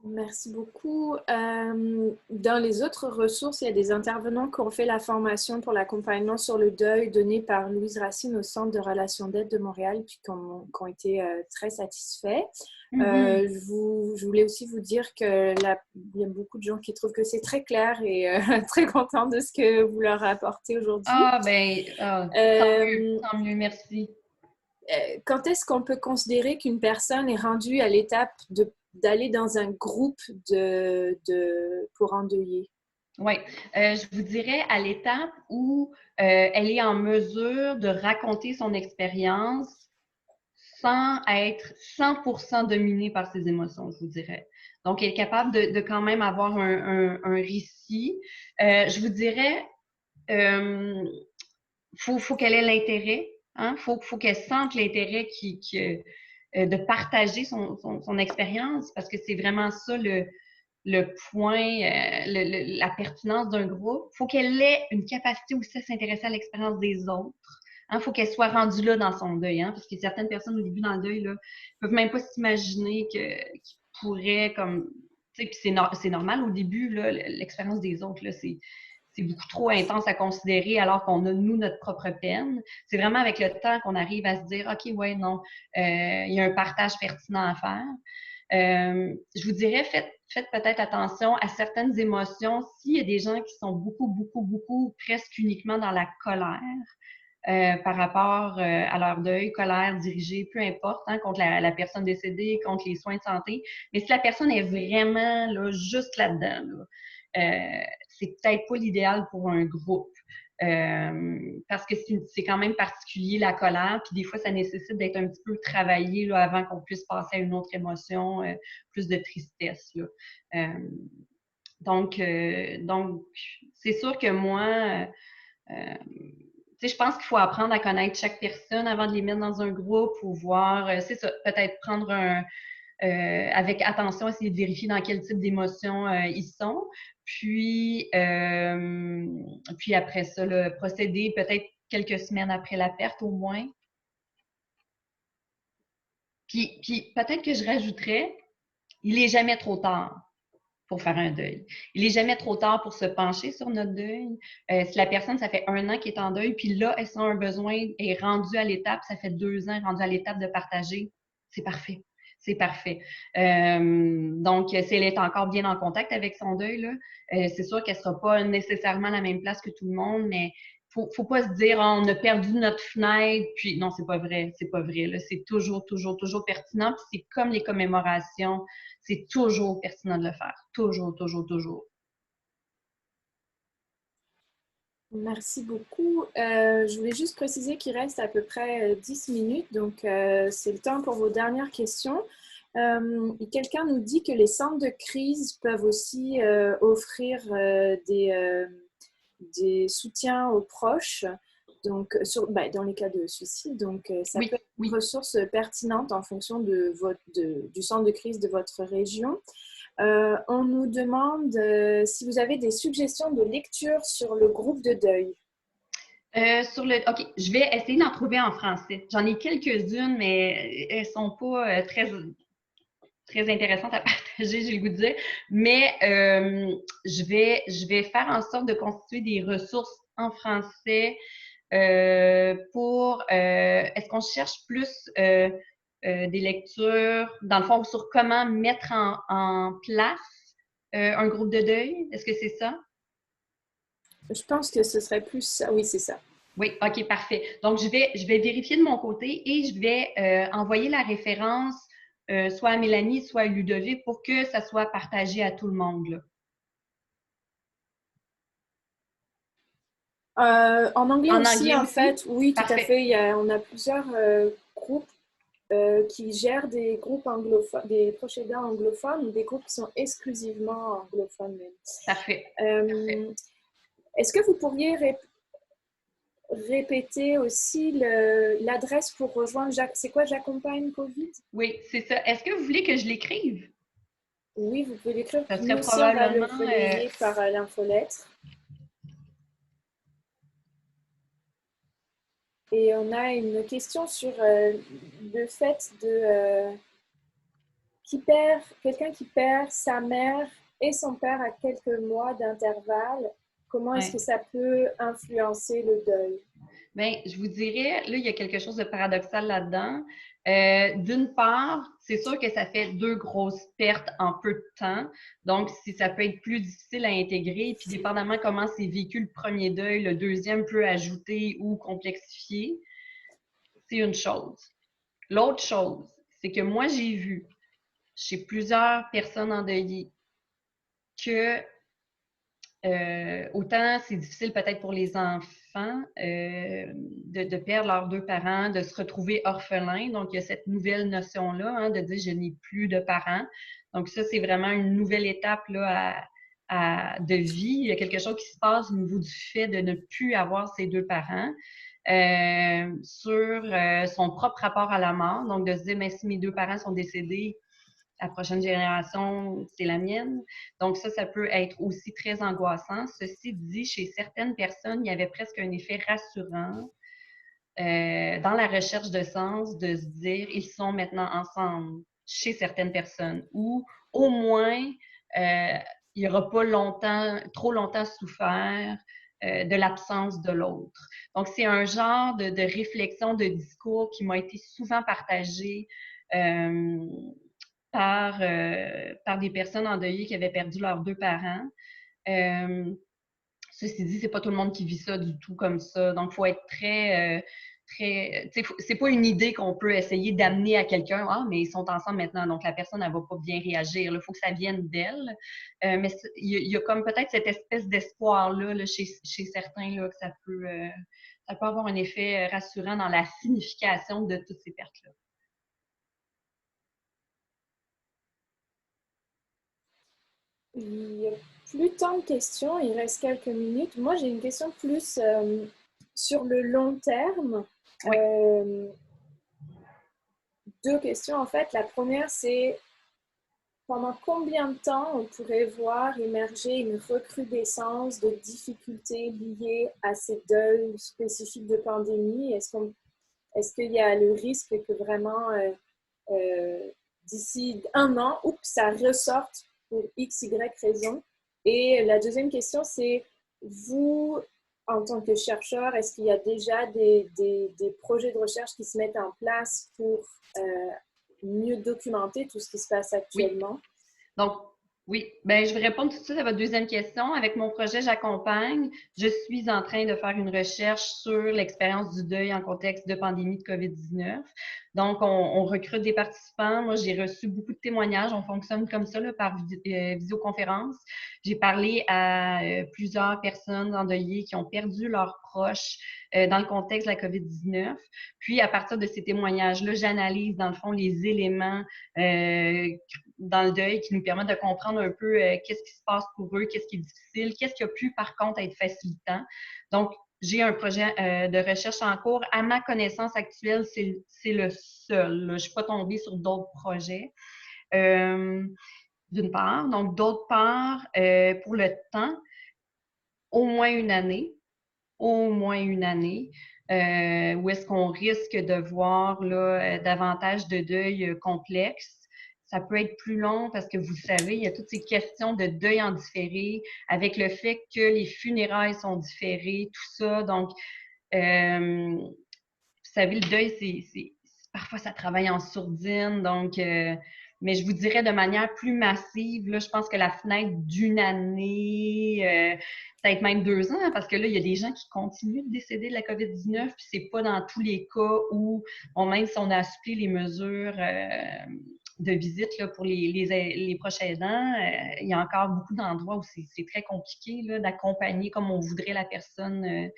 Merci beaucoup. Dans les autres ressources, il y a des intervenants qui ont fait la formation pour l'accompagnement sur le deuil donnée par Louise Racine au Centre de relations d'aide de Montréal, puis qui ont été très satisfaits. Mm-hmm. Je voulais aussi vous dire qu'il y a beaucoup de gens qui trouvent que c'est très clair et très contents de ce que vous leur apportez aujourd'hui. Ah, ben, Euh, tant mieux, merci. Quand est-ce qu'on peut considérer qu'une personne est rendue à l'étape d'aller dans un groupe pour endeuiller? Oui, je vous dirais à l'étape où elle est en mesure de raconter son expérience sans être 100% dominée par ses émotions, je vous dirais. Donc, elle est capable de quand même avoir un récit. Je vous dirais, faut qu'elle ait l'intérêt, hein? Faut qu'elle sente l'intérêt de partager son expérience parce que c'est vraiment ça le point, la pertinence d'un groupe. Faut qu'elle ait une capacité aussi à s'intéresser à l'expérience des autres. Il faut qu'elle soit rendue là dans son deuil, hein, parce que certaines personnes au début dans le deuil là, peuvent même pas s'imaginer qu'ils pourrait comme, tu sais, puis c'est normal au début, là, l'expérience des autres, là, c'est beaucoup trop intense à considérer alors qu'on a, nous, notre propre peine. C'est vraiment avec le temps qu'on arrive à se dire, OK, ouais, non, il y a un partage pertinent à faire. Je vous dirais, faites peut-être attention à certaines émotions. S'il y a des gens qui sont beaucoup, beaucoup, beaucoup, presque uniquement dans la colère, par rapport à leur deuil, colère, dirigée, peu importe, hein, contre la personne décédée, contre les soins de santé. Mais si la personne est vraiment là, juste là-dedans, là, c'est peut-être pas l'idéal pour un groupe. Parce que c'est quand même particulier la colère, puis des fois ça nécessite d'être un petit peu travaillé là, avant qu'on puisse passer à une autre émotion, plus de tristesse. Là. Donc c'est sûr que moi, tu sais, je pense qu'il faut apprendre à connaître chaque personne avant de les mettre dans un groupe ou voir, c'est ça, peut-être prendre avec attention, essayer de vérifier dans quel type d'émotion ils sont. Puis après ça, là, procéder peut-être quelques semaines après la perte au moins. Puis peut-être que je rajouterais, il n'est jamais trop tard pour faire un deuil. Il n'est jamais trop tard pour se pencher sur notre deuil. Si la personne, ça fait 1 an qu'elle est en deuil, puis là, elle sent un besoin, est rendue à l'étape, ça fait 2 ans, rendue à l'étape de partager, c'est parfait. C'est parfait. Donc, si elle est encore bien en contact avec son deuil, là, c'est sûr qu'elle ne sera pas nécessairement à la même place que tout le monde, mais faut pas se dire on a perdu notre fenêtre, puis non, c'est pas vrai, c'est pas vrai. Là, c'est toujours, toujours, toujours pertinent. Puis c'est comme les commémorations, c'est toujours pertinent de le faire. Toujours, toujours, toujours. Merci beaucoup. Je voulais juste préciser qu'il reste à peu près 10 minutes, donc c'est le temps pour vos dernières questions. Quelqu'un nous dit que les centres de crise peuvent aussi offrir des soutiens aux proches, donc dans les cas de suicide. Donc, ça Oui, peut être une oui. ressource pertinente en fonction du centre de crise de votre région. On nous demande si vous avez des suggestions de lecture sur le groupe de deuil. OK, je vais essayer d'en trouver en français. J'en ai quelques-unes, mais elles sont pas très intéressantes à partager, j'ai le goût de dire. Mais je vais faire en sorte de constituer des ressources en français est-ce qu'on cherche plus des lectures, dans le fond, sur comment mettre en place un groupe de deuil? Est-ce que c'est ça? Je pense que ce serait plus ça. Oui, c'est ça. Oui, OK, parfait. Donc, je vais vérifier de mon côté et je vais envoyer la référence soit à Mélanie, soit à Ludovic pour que ça soit partagé à tout le monde. Là. En anglais En aussi, anglais en aussi? fait, oui, tout à Parfait. fait. On a plusieurs groupes qui gèrent des groupes anglophones, des proches aidants anglophones ou des groupes qui sont exclusivement anglophones même. Parfait. Parfait. Est-ce que vous pourriez répéter aussi l'adresse pour rejoindre C'est quoi J'accompagne Covid? Oui, c'est ça. Est-ce que vous voulez que je l'écrive? Oui, vous pouvez l'écrire. Ça Puis nous serait aussi, on va le probablement relayer par l'infolettre. Et on a une question sur le fait de quelqu'un qui perd sa mère et son père à quelques mois d'intervalle. Comment est-ce ouais. que ça peut influencer le deuil? Bien, je vous dirais, là, il y a quelque chose de paradoxal là-dedans. D'une part, c'est sûr que ça fait 2 grosses pertes en peu de temps. Donc, si ça peut être plus difficile à intégrer, puis dépendamment comment c'est vécu le premier deuil, le deuxième peut ajouter ou complexifier, c'est une chose. L'autre chose, c'est que moi, j'ai vu chez plusieurs personnes endeuillées que autant c'est difficile peut-être pour les enfants de perdre leurs 2 parents, de se retrouver orphelins. Donc, il y a cette nouvelle notion-là hein, de dire je n'ai plus de parents. Donc, ça, c'est vraiment une nouvelle étape là, de vie. Il y a quelque chose qui se passe au niveau du fait de ne plus avoir ses 2 parents. Sur son propre rapport à la mort. Donc, de se dire, mais si mes 2 parents sont décédés, la prochaine génération, c'est la mienne. Donc ça peut être aussi très angoissant. Ceci dit, chez certaines personnes, il y avait presque un effet rassurant dans la recherche de sens de se dire, ils sont maintenant ensemble. chez certaines personnes, ou au moins, il n'aura pas trop longtemps souffert de l'absence de l'autre. Donc, c'est un genre de réflexion, de discours qui m'a été souvent partagé par des personnes endeuillées qui avaient perdu leurs deux parents. Ceci dit, c'est pas tout le monde qui vit ça du tout comme ça. Donc, il faut être c'est pas une idée qu'on peut essayer d'amener à quelqu'un. Ah, mais ils sont ensemble maintenant, donc la personne, elle va pas bien réagir. Il faut que ça vienne d'elle. Mais il y a comme peut-être cette espèce d'espoir-là là, chez certains là, que ça peut avoir un effet rassurant dans la signification de toutes ces pertes-là. Il n'y a plus tant de questions, il reste quelques minutes. Moi, j'ai une question plus sur le long terme. Oui. Deux questions en fait. La première, c'est pendant combien de temps on pourrait voir émerger une recrudescence de difficultés liées à ces deuils spécifiques de pandémie? Est-ce qu'il y a le risque que vraiment d'ici un an, ça ressorte pour X, Y raison? Et la deuxième question, c'est vous, en tant que chercheur, est-ce qu'il y a déjà des projets de recherche qui se mettent en place pour mieux documenter tout ce qui se passe actuellement? Oui. Donc, oui, ben, je vais répondre tout de suite à votre deuxième question. Avec mon projet J'accompagne, je suis en train de faire une recherche sur l'expérience du deuil en contexte de pandémie de COVID-19. Donc, on recrute des participants. Moi, j'ai reçu beaucoup de témoignages. On fonctionne comme ça là, par visioconférence. J'ai parlé à plusieurs personnes endeuillées qui ont perdu leurs proches dans le contexte de la COVID-19. Puis, à partir de ces témoignages-là, j'analyse, dans le fond, les éléments dans le deuil qui nous permettent de comprendre un peu qu'est-ce qui se passe pour eux, qu'est-ce qui est difficile, qu'est-ce qui a pu, par contre, être facilitant. Donc, j'ai un projet de recherche en cours. À ma connaissance actuelle, c'est le seul. Là. Je ne suis pas tombée sur d'autres projets, d'une part. Donc, d'autre part, pour le temps, au moins une année. Au moins une année. Où est-ce qu'on risque de voir là, davantage de deuil complexe. Ça peut être plus long parce que vous savez, il y a toutes ces questions de deuil en différé, avec le fait que les funérailles sont différées, tout ça. Donc, vous savez, le deuil, parfois ça travaille en sourdine. Donc, mais je vous dirais de manière plus massive, là, je pense que la fenêtre d'une année, peut-être même 2 ans, parce que là, il y a des gens qui continuent de décéder de la COVID-19, puis c'est pas dans tous les cas où, même si on a assoupli les mesures de visite là, pour les proches aidants, il y a encore beaucoup d'endroits où c'est très compliqué là, d'accompagner comme on voudrait la personne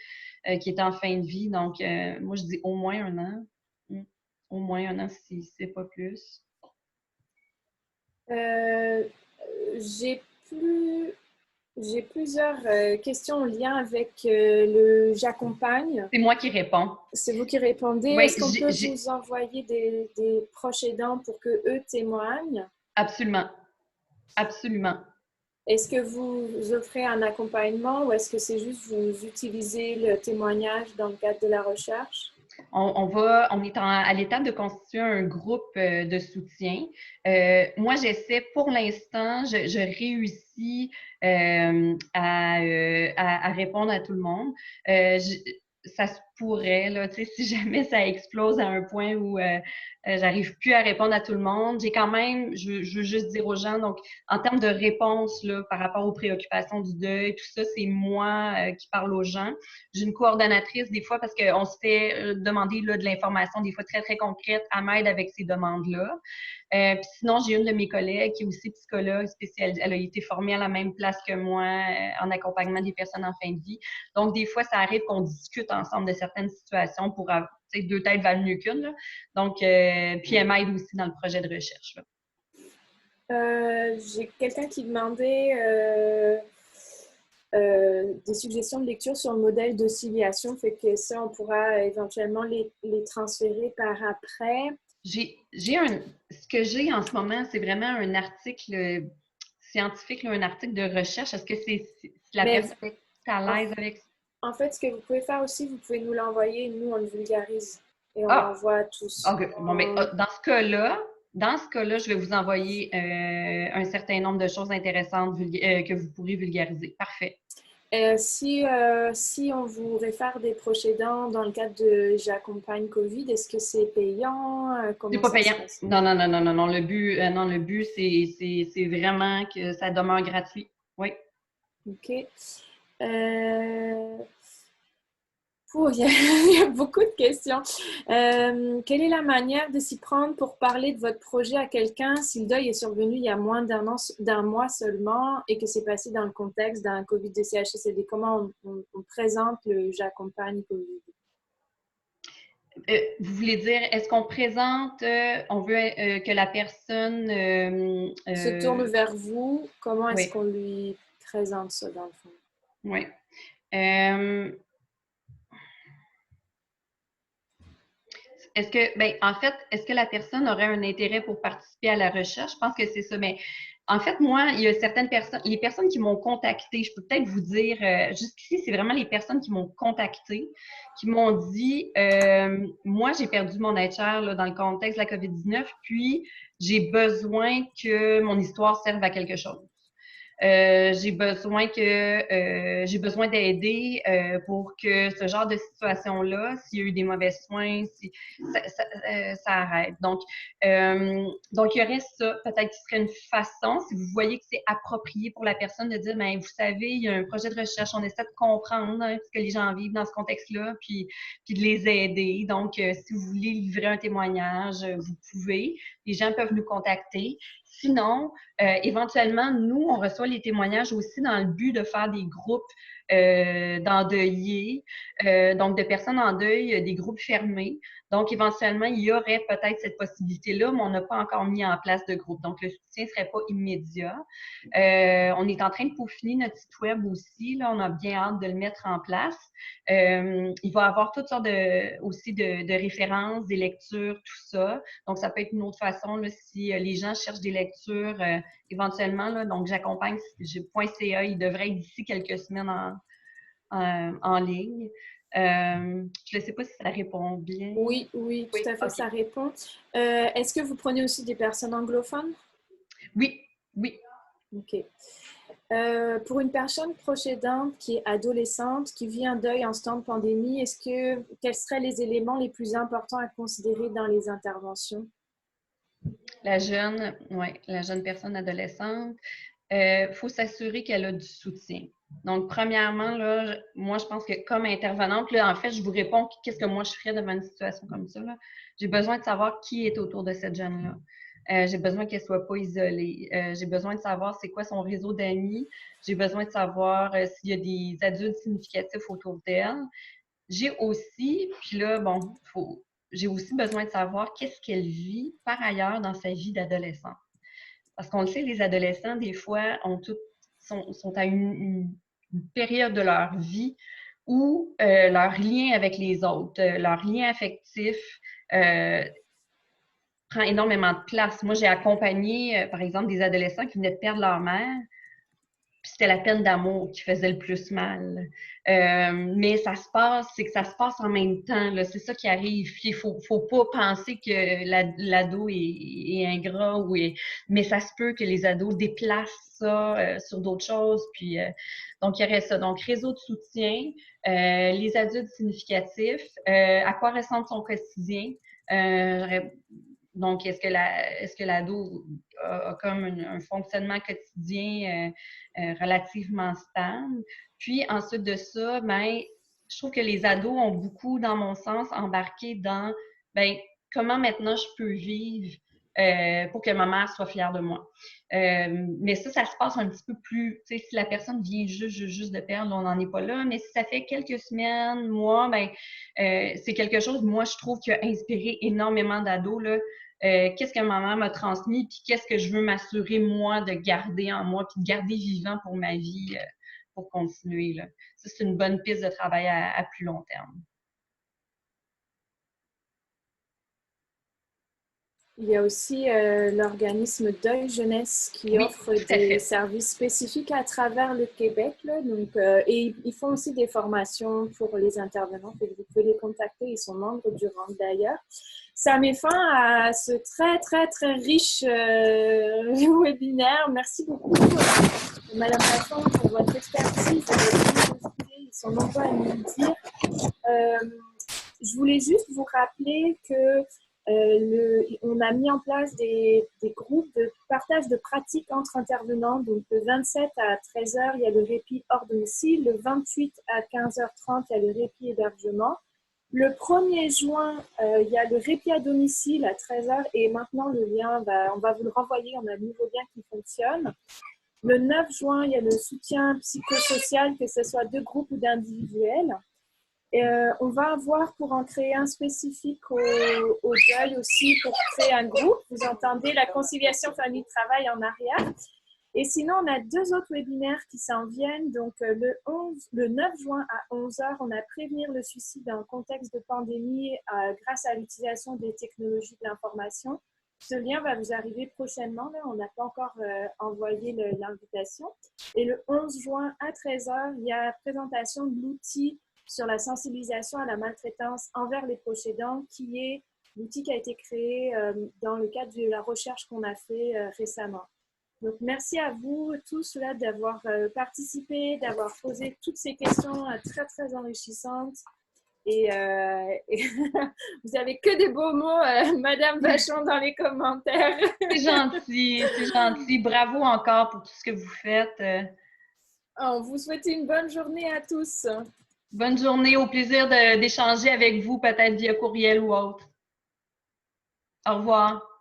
qui est en fin de vie. Donc, moi, je dis au moins un an. Au moins un an, si c'est pas plus. J'ai plusieurs questions en lien avec le J'accompagne. C'est moi qui réponds. C'est vous qui répondez. Oui, est-ce qu'on peut vous envoyer des proches aidants pour qu'eux témoignent? Absolument. Absolument. Est-ce que vous offrez un accompagnement ou est-ce que c'est juste vous utilisez le témoignage dans le cadre de la recherche? On est à l'étape de constituer un groupe de soutien. Moi, j'essaie pour l'instant, je réussis à répondre à tout le monde. Ça se pourrait, là, tu sais, si jamais ça explose à un point où j'arrive plus à répondre à tout le monde, j'ai quand même, je veux juste dire aux gens, donc en termes de réponse là, par rapport aux préoccupations du deuil, tout ça, c'est moi qui parle aux gens. J'ai une coordonnatrice des fois parce qu'on se fait demander là, de l'information des fois très, très concrète. Elle m'aide avec ces demandes-là. Puis sinon, j'ai une de mes collègues qui est aussi psychologue spécialisée. Elle a été formée à la même place que moi en accompagnement des personnes en fin de vie. Donc, des fois, ça arrive qu'on discute ensemble de certaines situations pour deux têtes valent mieux qu'une. Donc, puis elle m'aide aussi dans le projet de recherche. J'ai quelqu'un qui demandait des suggestions de lecture sur le modèle d'oscillation, fait que ça, on pourra éventuellement les transférer par après. Ce que j'ai en ce moment, c'est vraiment un article scientifique, là, un article de recherche. Est-ce que c'est la personne est à l'aise avec ça? En fait, ce que vous pouvez faire aussi, vous pouvez nous l'envoyer, nous, on le vulgarise et on l'envoie à tous. Okay. Bon, mais dans ce cas-là, dans ce cas-là, je vais vous envoyer un certain nombre de choses intéressantes que vous pourrez vulgariser. Parfait. Si on vous réfère des proches aidants dans le cadre de J'accompagne COVID, est-ce que c'est payant? C'est Comment pas ça se payant. passe? Non, non, non, non, non, non. Le but, c'est vraiment que ça demeure gratuit. Oui. OK. Euh, il y a, il y a beaucoup de questions. Quelle est la manière de s'y prendre pour parler de votre projet à quelqu'un si le deuil est survenu il y a moins d'un mois seulement et que c'est passé dans le contexte d'un COVID de CHSLD? Comment on présente le J'accompagne COVID? Vous voulez dire, est-ce qu'on présente, on veut que la personne... Se tourne vers vous, comment est-ce oui, qu'on lui présente ça dans le fond? oui. Euh, Est-ce que, ben, en fait, est-ce que la personne aurait un intérêt pour participer à la recherche? Je pense que c'est ça. Mais en fait, moi, il y a certaines personnes, les personnes qui m'ont contacté, je peux peut-être vous dire, jusqu'ici, c'est vraiment les personnes qui m'ont contacté, qui m'ont dit, moi, j'ai perdu mon être cher là, dans le contexte de la COVID-19, puis j'ai besoin que mon histoire serve à quelque chose. J'ai besoin d'aider pour que ce genre de situation-là, s'il y a eu des mauvais soins, ça arrête. Donc, il y aurait ça, peut-être qu'il serait une façon, si vous voyez que c'est approprié pour la personne de dire, ben, vous savez, il y a un projet de recherche, on essaie de comprendre ce que les gens vivent dans ce contexte-là, puis de les aider. Donc, si vous voulez livrer un témoignage, vous pouvez. Les gens peuvent nous contacter. Sinon, éventuellement, nous, on reçoit les témoignages aussi dans le but de faire des groupes d'endeuillés, donc de personnes en deuil, des groupes fermés. Donc, éventuellement, il y aurait peut-être cette possibilité-là, mais on n'a pas encore mis en place de groupe. Donc, le soutien ne serait pas immédiat. On est en train de peaufiner notre site web aussi. Là, on a bien hâte de le mettre en place. Il va y avoir toutes sortes aussi de références, des lectures, tout ça. Donc, ça peut être une autre façon là, si les gens cherchent des lectures éventuellement. Là, donc, j'accompagne.ca. Il devrait être d'ici quelques semaines en ligne. Je ne sais pas si ça répond bien. Oui, oui, Oui, tout à fait, OK. ça répond. Est-ce que vous prenez aussi des personnes anglophones? Oui, oui. OK. Pour une personne proche aidante qui est adolescente, qui vit un deuil en ce temps de pandémie, quels seraient les éléments les plus importants à considérer dans les interventions? La jeune personne adolescente, faut s'assurer qu'elle a du soutien. Donc, premièrement, là, moi, je pense que comme intervenante, là, en fait, je vous réponds qu'est-ce que moi je ferais devant une situation comme ça. Là. J'ai besoin de savoir qui est autour de cette jeune-là. J'ai besoin qu'elle soit pas isolée. J'ai besoin de savoir c'est quoi son réseau d'amis. J'ai besoin de savoir s'il y a des adultes significatifs autour d'elle. J'ai aussi, puis là, bon, j'ai aussi besoin de savoir qu'est-ce qu'elle vit par ailleurs dans sa vie d'adolescent. Parce qu'on le sait, les adolescents, des fois, sont à une période de leur vie où leur lien avec les autres, leur lien affectif euh, prend énormément de place. Moi, j'ai accompagné, par exemple, des adolescents qui venaient de perdre leur mère, puis c'était la peine d'amour qui faisait le plus mal. Mais c'est que ça se passe en même temps. C'est ça qui arrive. Il faut pas penser que l'ado est ingrat mais ça se peut que les ados déplacent ça sur d'autres choses. Puis donc il y aurait ça. Donc réseau de soutien, les adultes significatifs, à quoi ressemble son quotidien. Donc, est-ce que l'ado a comme un fonctionnement quotidien relativement stable? Puis ensuite de ça, ben, je trouve que les ados ont beaucoup, dans mon sens, embarqué dans ben, comment maintenant je peux vivre pour que ma mère soit fière de moi. Mais ça se passe un petit peu plus, tu sais, si la personne vient juste de perdre, on n'en est pas là, mais si ça fait quelques semaines, mois, ben, c'est quelque chose, moi, je trouve, qui a inspiré énormément d'ados, là. Qu'est-ce que ma mère m'a transmis, puis qu'est-ce que je veux m'assurer, moi, de garder en moi, puis de garder vivant pour ma vie, pour continuer. Là. Ça, c'est une bonne piste de travail à plus long terme. Il y a aussi l'organisme Deuil Jeunesse qui Oui, offre tout à des fait. services spécifiques à travers le Québec. Là, donc, et ils font aussi des formations pour les intervenants. Vous pouvez les contacter, ils sont membres du RAND d'ailleurs. Ça met fin à ce très, très, très riche webinaire. Merci beaucoup, Madame Lafont, pour votre expertise et votre générosité. Ils sont nombreux à nous le dire. Je voulais juste vous rappeler que on a mis en place des groupes de partage de pratiques entre intervenants. Donc, le 27 à 13 h, il y a le répit hors domicile. Le 28 à 15h30, il y a le répit hébergement. Le 1er juin, il y a le répit à domicile à 13 h. Et maintenant, le lien, on va vous le renvoyer. On a un nouveau lien qui fonctionne. Le 9 juin, il y a le soutien psychosocial, que ce soit de groupe ou d'individuel. On va avoir, pour en créer un spécifique au deuil aussi, pour créer un groupe. Vous entendez la conciliation famille-travail en arrière. Et sinon, on a 2 autres webinaires qui s'en viennent. Donc, le 9 juin à 11 h, on a prévenir le suicide dans le contexte de pandémie grâce à l'utilisation des technologies de l'information. Ce lien va vous arriver prochainement. Là, on n'a pas encore envoyé l'invitation. Et le 11 juin à 13 h, il y a la présentation de l'outil sur la sensibilisation à la maltraitance envers les proches aidants, qui est l'outil qui a été créé dans le cadre de la recherche qu'on a fait récemment. Donc, merci à vous tous là d'avoir participé, d'avoir posé toutes ces questions très, très enrichissantes. Et vous avez que des beaux mots, Madame Vachon, dans les commentaires. C'est gentil, c'est gentil. Bravo encore pour tout ce que vous faites. On vous souhaite une bonne journée à tous. Bonne journée, au plaisir d'échanger avec vous, peut-être via courriel ou autre. Au revoir.